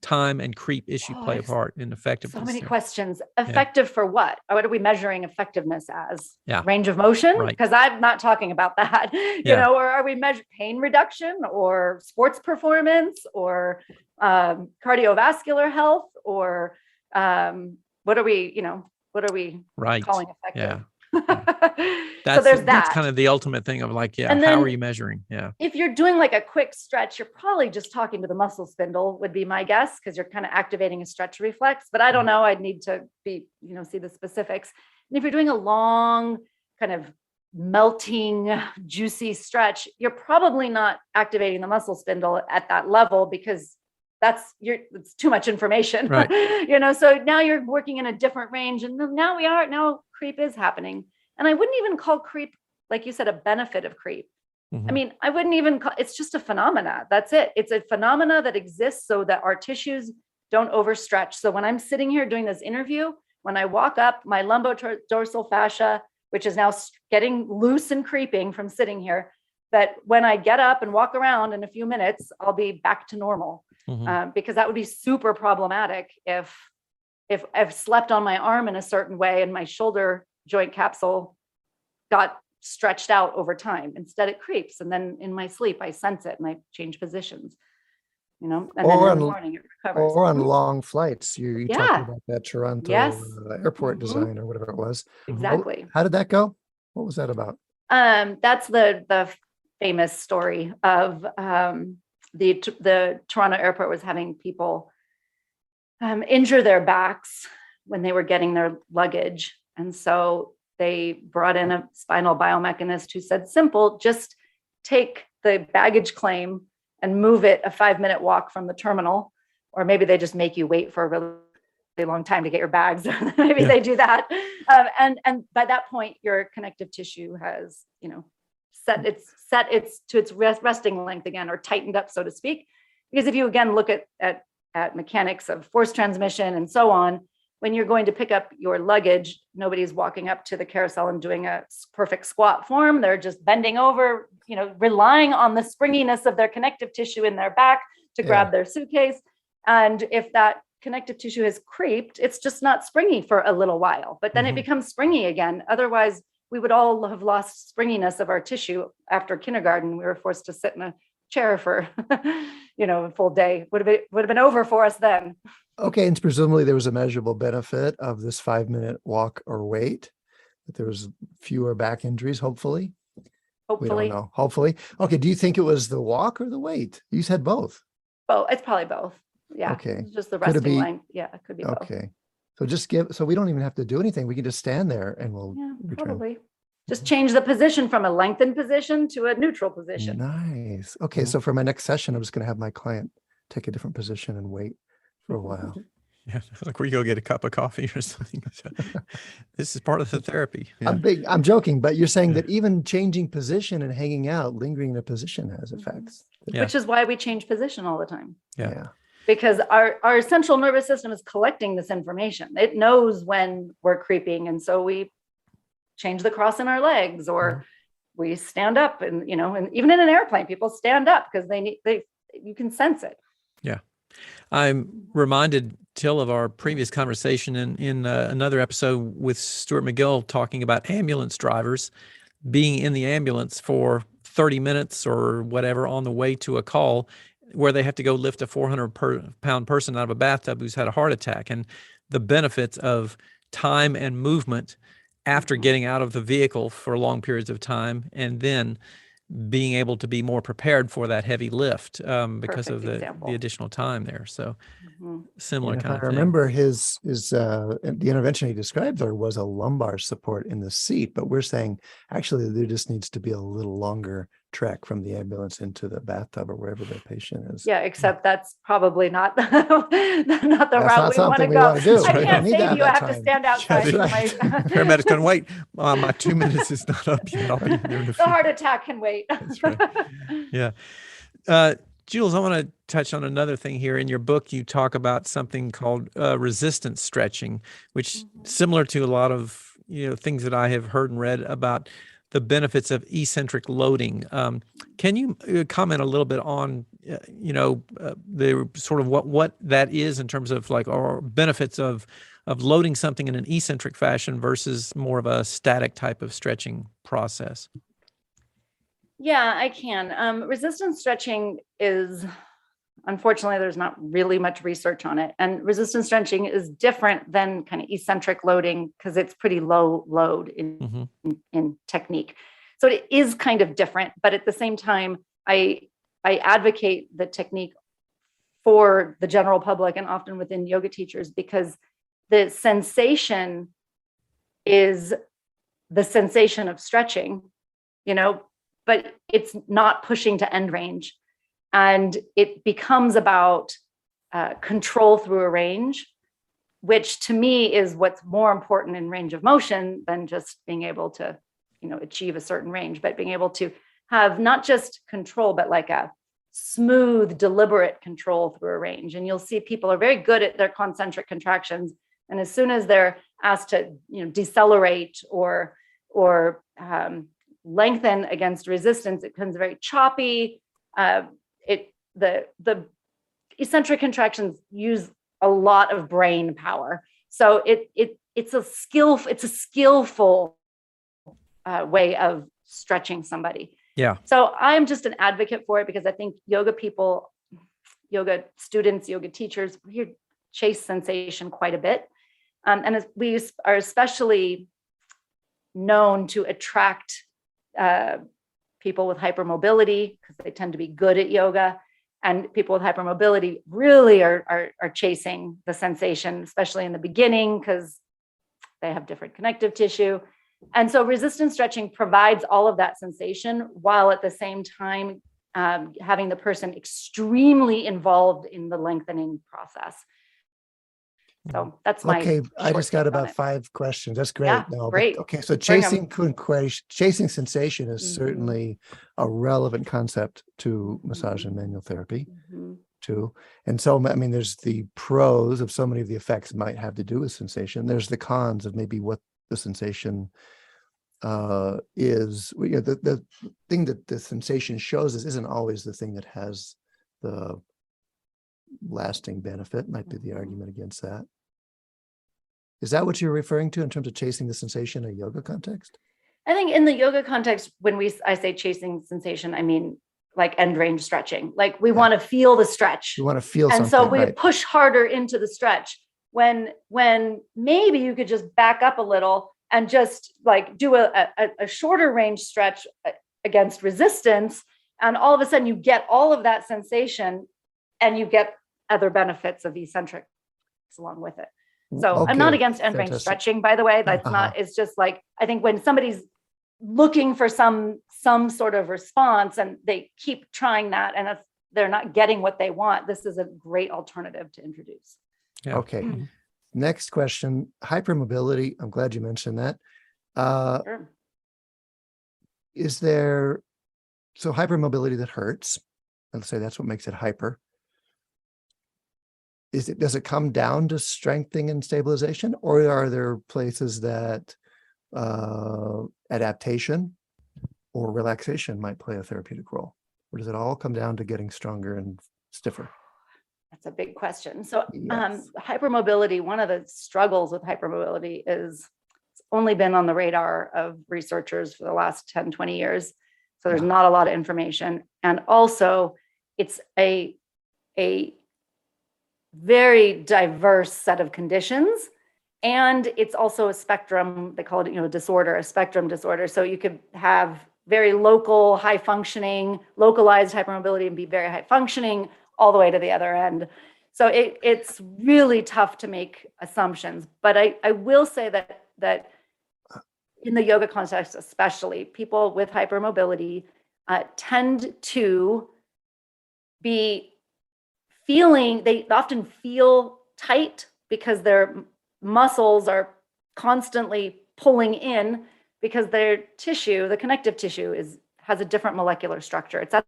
time and creep issue play a part in effectiveness? So many questions. Effective for what? What are we measuring effectiveness as? Yeah. Range of motion? Because I'm not talking about that. Or are we measuring pain reduction or sports performance or cardiovascular health or what are we calling effective? Yeah. So there's that. That's kind of the ultimate thing of like, how are you measuring? Yeah. If you're doing like a quick stretch, you're probably just talking to the muscle spindle would be my guess, because you're kind of activating a stretch reflex, but I don't know. I'd need to see the specifics. And if you're doing a long kind of melting, juicy stretch, you're probably not activating the muscle spindle at that level, because it's too much information, right? So now you're working in a different range, and now creep is happening. And I wouldn't even call creep, like you said, a benefit of creep. I mean, I wouldn't even it's just a phenomena. That's it. It's a phenomena that exists so that our tissues don't overstretch. So when I'm sitting here doing this interview, when I walk up, my lumbodorsal fascia, which is now getting loose and creeping from sitting here, that when I get up and walk around in a few minutes, I'll be back to normal. Because that would be super problematic if I've slept on my arm in a certain way and my shoulder joint capsule got stretched out over time. Instead, it creeps, and then in my sleep I sense it and I change positions. And then in the morning it recovers. Or on long flights, you talked about that Toronto airport design or whatever it was. Exactly. How did that go? What was that about? That's the famous story of the Toronto airport was having people injure their backs when they were getting their luggage. And so they brought in a spinal biomechanist who said, simple, just take the baggage claim and move it a 5-minute walk from the terminal. Or maybe they just make you wait for a really long time to get your bags. Maybe they do that. And by that point, your connective tissue has, set to its resting length again, or tightened up, so to speak. Because if you again look at mechanics of force transmission and so on, when you're going to pick up your luggage, nobody's walking up to the carousel and doing a perfect squat form. They're just bending over, relying on the springiness of their connective tissue in their back to grab their suitcase. And if that connective tissue has creeped, it's just not springy for a little while, but then it becomes springy again. Otherwise, we would all have lost springiness of our tissue after kindergarten. We were forced to sit in a chair for, a full day. Would have been over for us then. Okay, and presumably there was a measurable benefit of this 5-minute walk or wait, that there was fewer back injuries, hopefully. We don't know. Hopefully. Okay, do you think it was the walk or the wait? You said both. Both. It's probably both. Yeah. Okay. It's just the resting line. Yeah, it could be both. Okay. So we don't even have to do anything. We can just stand there and we'll return. Probably. Just change the position from a lengthened position to a neutral position. Nice. Okay. So for my next session, I'm just going to have my client take a different position and wait for a while. Yeah, like where you go get a cup of coffee or something. This is part of the therapy. Yeah. I'm joking, but you're saying that even changing position and hanging out, lingering in a position has effects. Which is why we change position all the time. Yeah. because our central nervous system is collecting this information. It knows when we're creeping. And so we change the cross in our legs, or we stand up, and, and even in an airplane, people stand up because you can sense it. Yeah. I'm reminded, Til, of our previous conversation in another episode with Stuart McGill, talking about ambulance drivers being in the ambulance for 30 minutes or whatever on the way to a call, where they have to go lift a 400-pound person out of a bathtub who's had a heart attack, and the benefits of time and movement after getting out of the vehicle for long periods of time, and then being able to be more prepared for that heavy lift because of the additional time there. So similar kind of thing. I remember the intervention he described there was a lumbar support in the seat, but we're saying actually there just needs to be a little longer trek from the ambulance into the bathtub or wherever the patient is. Yeah, except that's probably not the route we want to go. Do. I can't save you. I have to stand outside. Paramedics can wait. My 2 minutes is not up yet. I'll be there in a few. The heart attack can wait. That's right. Yeah. Jules, I want to touch on another thing here. In your book, you talk about something called resistance stretching, which similar to a lot of things that I have heard and read about the benefits of eccentric loading. Can you comment a little bit on, the sort of what that is in terms of or benefits of loading something in an eccentric fashion versus more of a static type of stretching process? Yeah, I can. Resistance stretching is, unfortunately, there's not really much research on it. And resistance stretching is different than kind of eccentric loading because it's pretty low load in technique. So it is kind of different, but at the same time, I advocate the technique for the general public and often within yoga teachers, because the sensation is the sensation of stretching, but it's not pushing to end range. And it becomes about control through a range, which to me is what's more important in range of motion than just being able to, achieve a certain range, but being able to have not just control, but like a smooth, deliberate control through a range. And you'll see people are very good at their concentric contractions. And as soon as they're asked to, decelerate or lengthen against resistance, it becomes very choppy. The eccentric contractions use a lot of brain power, so it's a skillful way of stretching somebody. Yeah. So I'm just an advocate for it because I think yoga people, yoga students, yoga teachers, we chase sensation quite a bit, and we are especially known to attract people with hypermobility because they tend to be good at yoga, and people with hypermobility really are chasing the sensation, especially in the beginning because they have different connective tissue. And so resistance stretching provides all of that sensation while at the same time having the person extremely involved in the lengthening process. So that's my I just got about 5 questions. That's great. Yeah, great. So chasing sensation is certainly a relevant concept to massage and manual therapy too. And so, there's the pros of so many of the effects might have to do with sensation. There's the cons of maybe what the sensation is. The thing that the sensation shows us isn't always the thing that has the lasting benefit. Might be the argument against that. Is that what you're referring to in terms of chasing the sensation in a yoga context? I think in the yoga context, when I say chasing sensation, I mean like end range stretching. Like we want to feel the stretch. You want to feel something. And so we push harder into the stretch when maybe you could just back up a little and just like do a shorter range stretch against resistance. And all of a sudden you get all of that sensation and you get other benefits of eccentric along with it. So I'm not against end range stretching, by the way. That's not, it's just like, I think when somebody's looking for some sort of response and they keep trying that and they're not getting what they want, this is a great alternative to introduce. Yeah. Okay. Next question, hypermobility. I'm glad you mentioned that. Sure. Is there, so hypermobility that hurts, let's say that's what makes it hyper. does it come down to strengthening and stabilization, or are there places that adaptation or relaxation might play a therapeutic role? Or does it all come down to getting stronger and stiffer? That's a big question. So Yes. hypermobility, one of the struggles with hypermobility is it's only been on the radar of researchers for the last 10, 20 years. So there's not a lot of information. And also it's a very diverse set of conditions. And it's also a spectrum, they call it, disorder, a spectrum disorder. So you could have very local, high functioning, localized hypermobility and be very high functioning all the way to the other end. So it's really tough to make assumptions. But I will say that in the yoga context, especially, people with hypermobility tend to be they often feel tight because their muscles are constantly pulling in because their tissue, the connective tissue, has a different molecular structure. It's at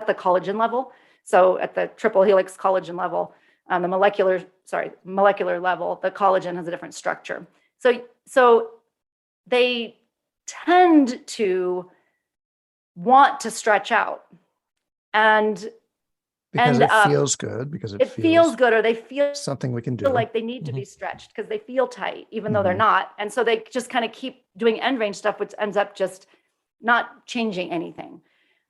the collagen level. So at the triple helix collagen level, the molecular level, the collagen has a different structure. So they tend to want to stretch out, and because it feels good, because it feels good, or they feel something we can do, like they need to be stretched because they feel tight, even though they're not. And so they just kind of keep doing end range stuff, which ends up just not changing anything.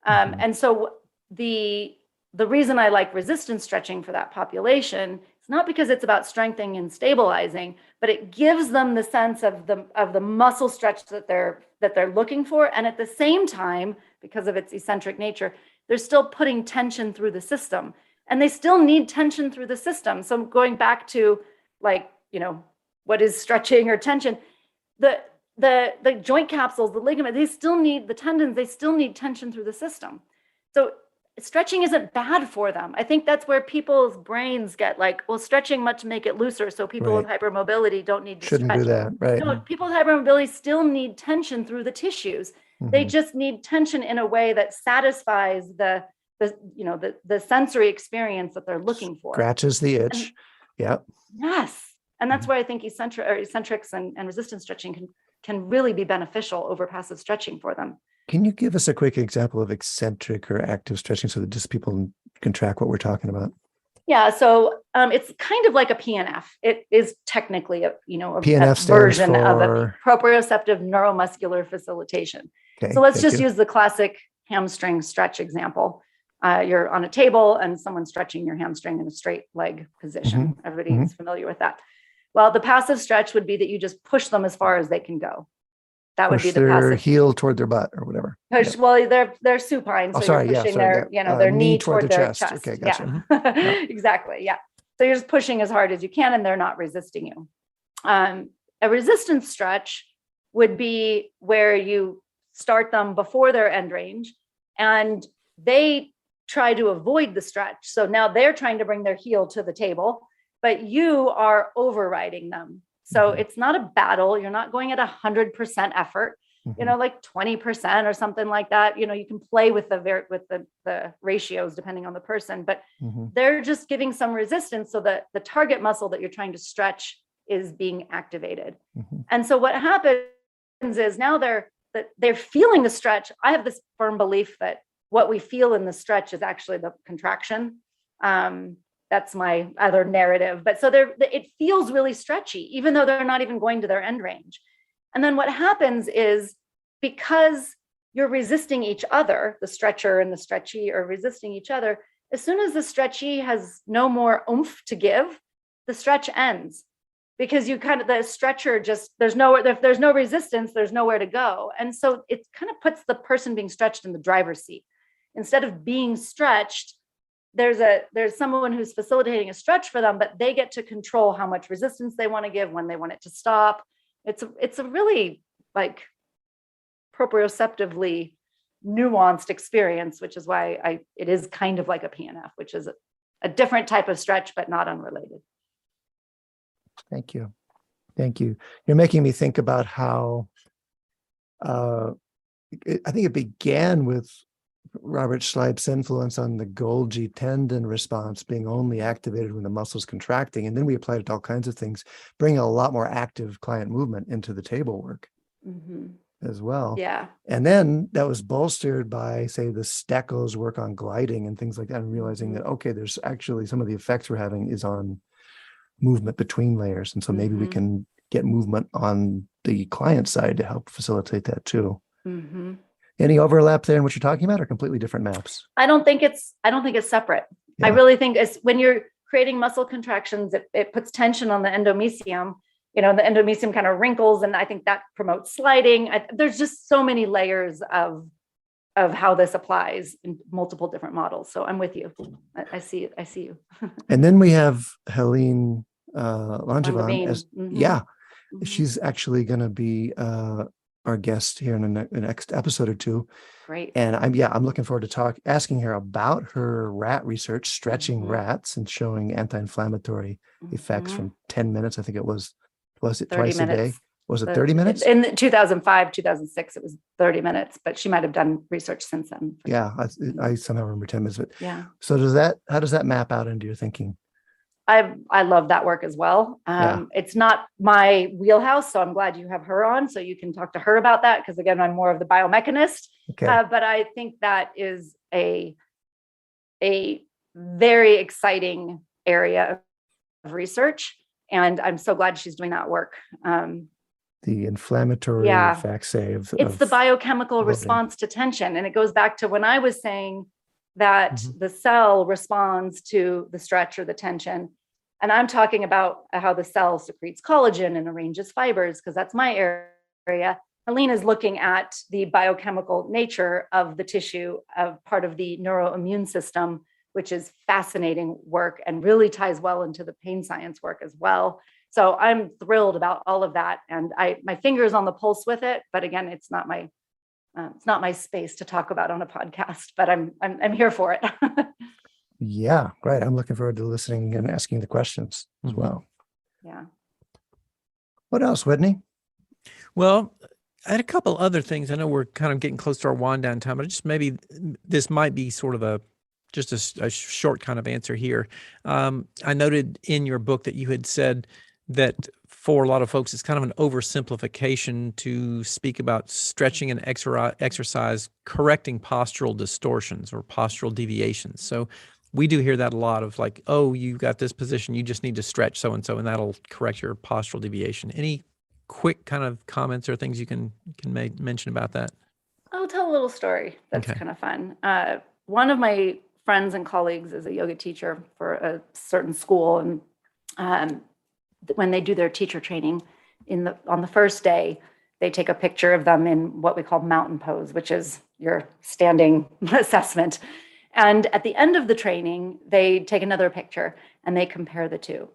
And so the reason I like resistance stretching for that population, it's not because it's about strengthening and stabilizing, but it gives them the sense of the muscle stretch that they're looking for. And at the same time, because of its eccentric nature, they're still putting tension through the system, and they still need tension through the system. So going back to what is stretching or tension, the joint capsules, the ligament, they still need the tendons, they still need tension through the system. So stretching isn't bad for them. I think that's where people's brains get stretching must make it looser. So people with hypermobility don't need to shouldn't stretch. do that, right? No, people with hypermobility still need tension through the tissues. They just need tension in a way that satisfies the sensory experience that they're looking for. Scratches the itch. Yeah. Yes. And that's why I think eccentrics and resistance stretching can really be beneficial over passive stretching for them. Can you give us a quick example of eccentric or active stretching so that just people can track what we're talking about? Yeah, so it's kind of like a PNF. It is technically a PNF version for... of a proprioceptive neuromuscular facilitation. Okay, so let's just use the classic hamstring stretch example. You're on a table and someone's stretching your hamstring in a straight leg position. Everybody's familiar with that. Well, the passive stretch would be that you just push them as far as they can go. That would be the passive. Their heel toward their butt or whatever. Well, they're supine, so you're pushing their knee toward their chest. Okay, gotcha. Yeah. Exactly. Yeah. So you're just pushing as hard as you can, and they're not resisting you. A resistance stretch would be where you start them before their end range, and they try to avoid the stretch. So now they're trying to bring their heel to the table, but you are overriding them. So it's not a battle. You're not going at 100% effort, like 20% or something like that. You can play with the ratios depending on the person, but they're just giving some resistance so that the target muscle that you're trying to stretch is being activated. And so what happens is now they're feeling the stretch. I have this firm belief that what we feel in the stretch is actually the contraction. That's my other narrative. But so it feels really stretchy, even though they're not even going to their end range. And then what happens is, because you're resisting each other, the stretcher and the stretchy are resisting each other, as soon as the stretchy has no more oomph to give, the stretch ends. Because the stretcher there's no resistance, there's nowhere to go. And so it kind of puts the person being stretched in the driver's seat. Instead of being stretched, there's someone who's facilitating a stretch for them, but they get to control how much resistance they want to give, when they want it to stop. It's a really proprioceptively nuanced experience, which is why it is kind of like a PNF, which is a different type of stretch, but not unrelated. Thank you. You're making me think about how I think it began with Robert Schleip's influence on the Golgi tendon response being only activated when the muscle's contracting. And then we applied it to all kinds of things, bringing a lot more active client movement into the table work as well. Yeah. And then that was bolstered by, say, the Stecco's work on gliding and things like that, and realizing that, okay, there's actually some of the effects we're having is on movement between layers. And so maybe we can get movement on the client side to help facilitate that too. Any overlap there in what you're talking about, or completely different maps? I don't think it's separate. Yeah. I really think it's when you're creating muscle contractions, it puts tension on the endomysium, and the endomysium kind of wrinkles, and I think that promotes sliding. There's just so many layers of how this applies in multiple different models. So I'm with you. I see it. I see you. And then we have Helene Langevin as she's actually going to be our guest here in the next episode or two. Great. And I'm looking forward to asking her about her rat research, stretching rats and showing anti-inflammatory effects from 10 minutes. I think it was it twice a day? Was it 30 minutes? In 2005, 2006, it was 30 minutes, but she might've done research since then. Yeah. I somehow remember 10 minutes, but yeah. So how does that map out into your thinking? I love that work as well. It's not my wheelhouse, so I'm glad you have her on, so you can talk to her about that. Because again, I'm more of the biomechanist. Okay. But I think that is a very exciting area of research, and I'm so glad she's doing that work. The inflammatory effects, it's the biochemical response to tension, and it goes back to when I was saying that the cell responds to the stretch or the tension. And I'm talking about how the cell secretes collagen and arranges fibers, because that's my area. Helene is looking at the biochemical nature of the tissue, of part of the neuroimmune system, which is fascinating work and really ties well into the pain science work as well. So I'm thrilled about all of that. And my finger's on the pulse with it, but again, it's not my space to talk about on a podcast, but I'm here for it. Yeah, right. I'm looking forward to listening and asking the questions as well. Yeah. What else, Whitney? Well, I had a couple other things. I know we're kind of getting close to our wind down time, but just maybe this might be sort of a short kind of answer here. I noted in your book that you had said that for a lot of folks, it's kind of an oversimplification to speak about stretching and exercise correcting postural distortions or postural deviations. So we do hear that a lot of like, oh, you got this position, you just need to stretch so-and-so, and that'll correct your postural deviation. Any quick kind of comments or things you can mention about that? I'll tell a little story that's kind of fun. One of my friends and colleagues is a yoga teacher for a certain school, and when they do their teacher training on the first day, they take a picture of them in what we call mountain pose, which is your standing assessment. And at the end of the training, they take another picture and they compare the two.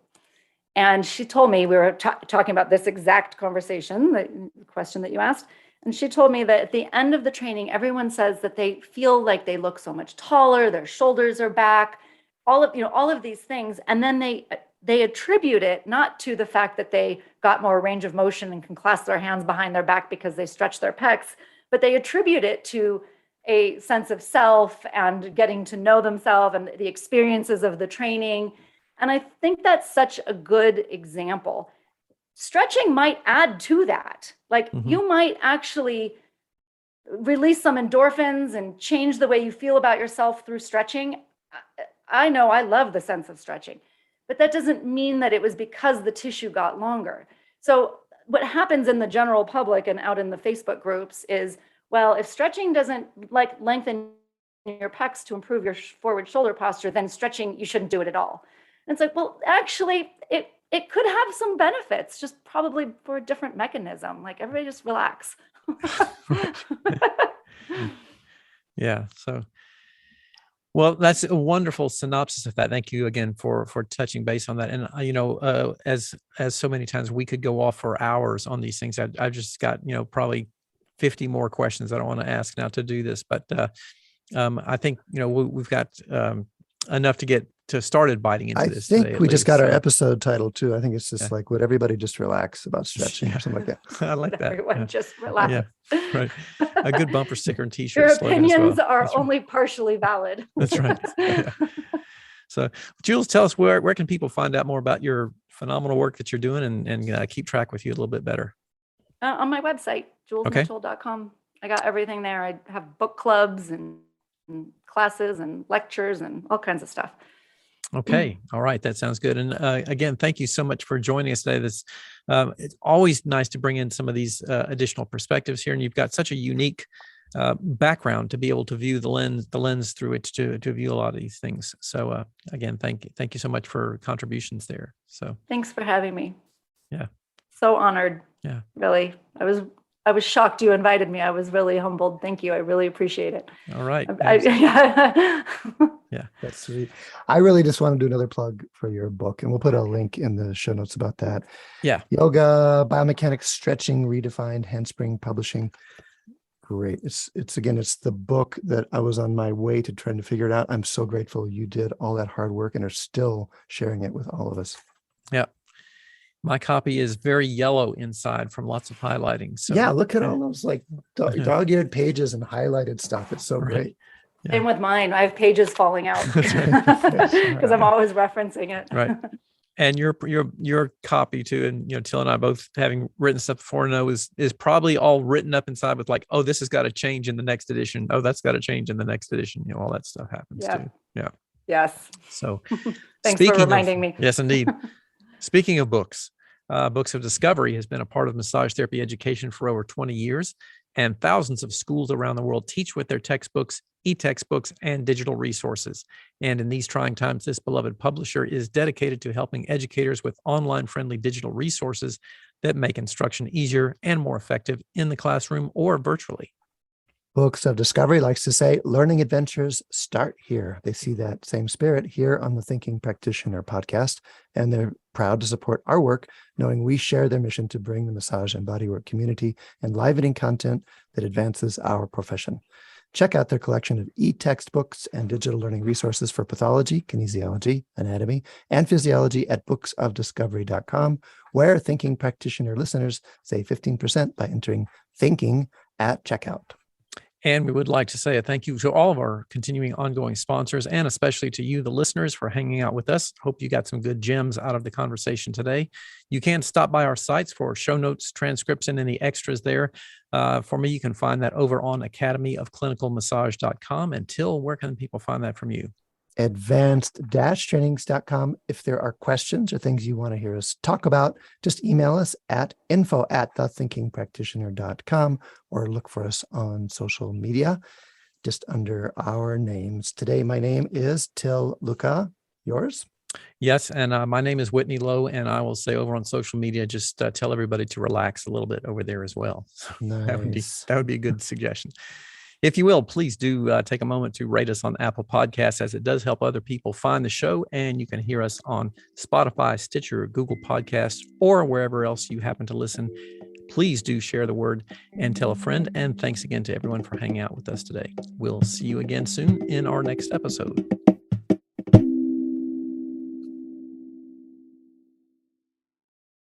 And she told me, we were talking about this exact conversation, the question that you asked. And she told me that at the end of the training, everyone says that they feel like they look so much taller, their shoulders are back, all of these things. And then they attribute it not to the fact that they got more range of motion and can clasp their hands behind their back because they stretch their pecs, but they attribute it to a sense of self and getting to know themselves and the experiences of the training. And I think that's such a good example. Stretching might add to that. Like you might actually release some endorphins and change the way you feel about yourself through stretching. I know I love the sense of stretching, but that doesn't mean that it was because the tissue got longer. So what happens in the general public and out in the Facebook groups is, well, if stretching doesn't lengthen your pecs to improve your forward shoulder posture, then stretching, you shouldn't do it at all. And it's like, well, actually, it could have some benefits, just probably for a different mechanism. Like everybody just relax. Yeah. So, well, that's a wonderful synopsis of that. Thank you again for touching base on that. And as so many times we could go off for hours on these things. I've just got probably 50 more questions I don't want to ask now to do this, but I think we've got enough to get started biting into this I today, think at we just got least. our So, episode title too. I think it's just like, would everybody just relax about stretching or something like that? I like that. Everyone Yeah. just relax. Yeah, right. A good bumper sticker and T-shirt Your slogan as well. opinions are That's right. only partially valid. That's right. Yeah. So, Jules, tell us where can people find out more about your phenomenal work that you're doing and keep track with you a little bit better? On my website, julesmitchell.com. I got everything there. I have book clubs and classes and lectures and all kinds of stuff. Okay. All right. That sounds good. And again, thank you so much for joining us today. It's always nice to bring in some of these additional perspectives here. And you've got such a unique background to be able to view the lens through which to view a lot of these things. So again, thank you so much for contributions there. So thanks for having me. Yeah. So honored. Yeah. Really. I was shocked you invited me. I was really humbled. Thank you. I really appreciate it. All right. Yeah, that's sweet. I really just want to do another plug for your book, and we'll put a link in the show notes about that. Yeah. Yoga, Biomechanics, Stretching, Redefined, Handspring Publishing. Great. It's the book that I was on my way to trying to figure it out. I'm so grateful you did all that hard work and are still sharing it with all of us. Yeah. My copy is very yellow inside from lots of highlighting. So yeah, look at all those like dog-eared pages and highlighted stuff. It's so great. Yeah. Same with mine. I have pages falling out because I'm always referencing it. Right. And your copy too, and Til and I both having written stuff before know is probably all written up inside with like, oh, this has got to change in the next edition. Oh, that's got to change in the next edition. All that stuff happens too. Yeah. Yes. So thanks for reminding me. Yes, indeed. Speaking of books, Books of Discovery has been a part of massage therapy education for over 20 years, and thousands of schools around the world teach with their textbooks, e-textbooks, and digital resources. And in these trying times, this beloved publisher is dedicated to helping educators with online-friendly digital resources that make instruction easier and more effective in the classroom or virtually. Books of Discovery likes to say, learning adventures start here. They see that same spirit here on the Thinking Practitioner Podcast, and they're proud to support our work, knowing we share their mission to bring the massage and bodywork community enlivening content that advances our profession. Check out their collection of e-textbooks and digital learning resources for pathology, kinesiology, anatomy, and physiology at booksofdiscovery.com, where Thinking Practitioner listeners save 15% by entering Thinking at checkout. And we would like to say a thank you to all of our continuing ongoing sponsors, and especially to you, the listeners, for hanging out with us. Hope you got some good gems out of the conversation today. You can stop by our sites for show notes, transcripts, and any extras there. For me, you can find that over on academyofclinicalmassage.com. And Til, where can people find that from you? advanced-trainings.com. If there are questions or things you want to hear us talk about, just email us at info@thethinkingpractitioner.com or look for us on social media, just under our names. Today, my name is Til Luca. Yours? Yes, and my name is Whitney Lowe, and I will say over on social media, just tell everybody to relax a little bit over there as well. So nice. that would be a good suggestion. If you will, please do take a moment to rate us on Apple Podcasts, as it does help other people find the show. And you can hear us on Spotify, Stitcher, Google Podcasts, or wherever else you happen to listen. Please do share the word and tell a friend. And thanks again to everyone for hanging out with us today. We'll see you again soon in our next episode.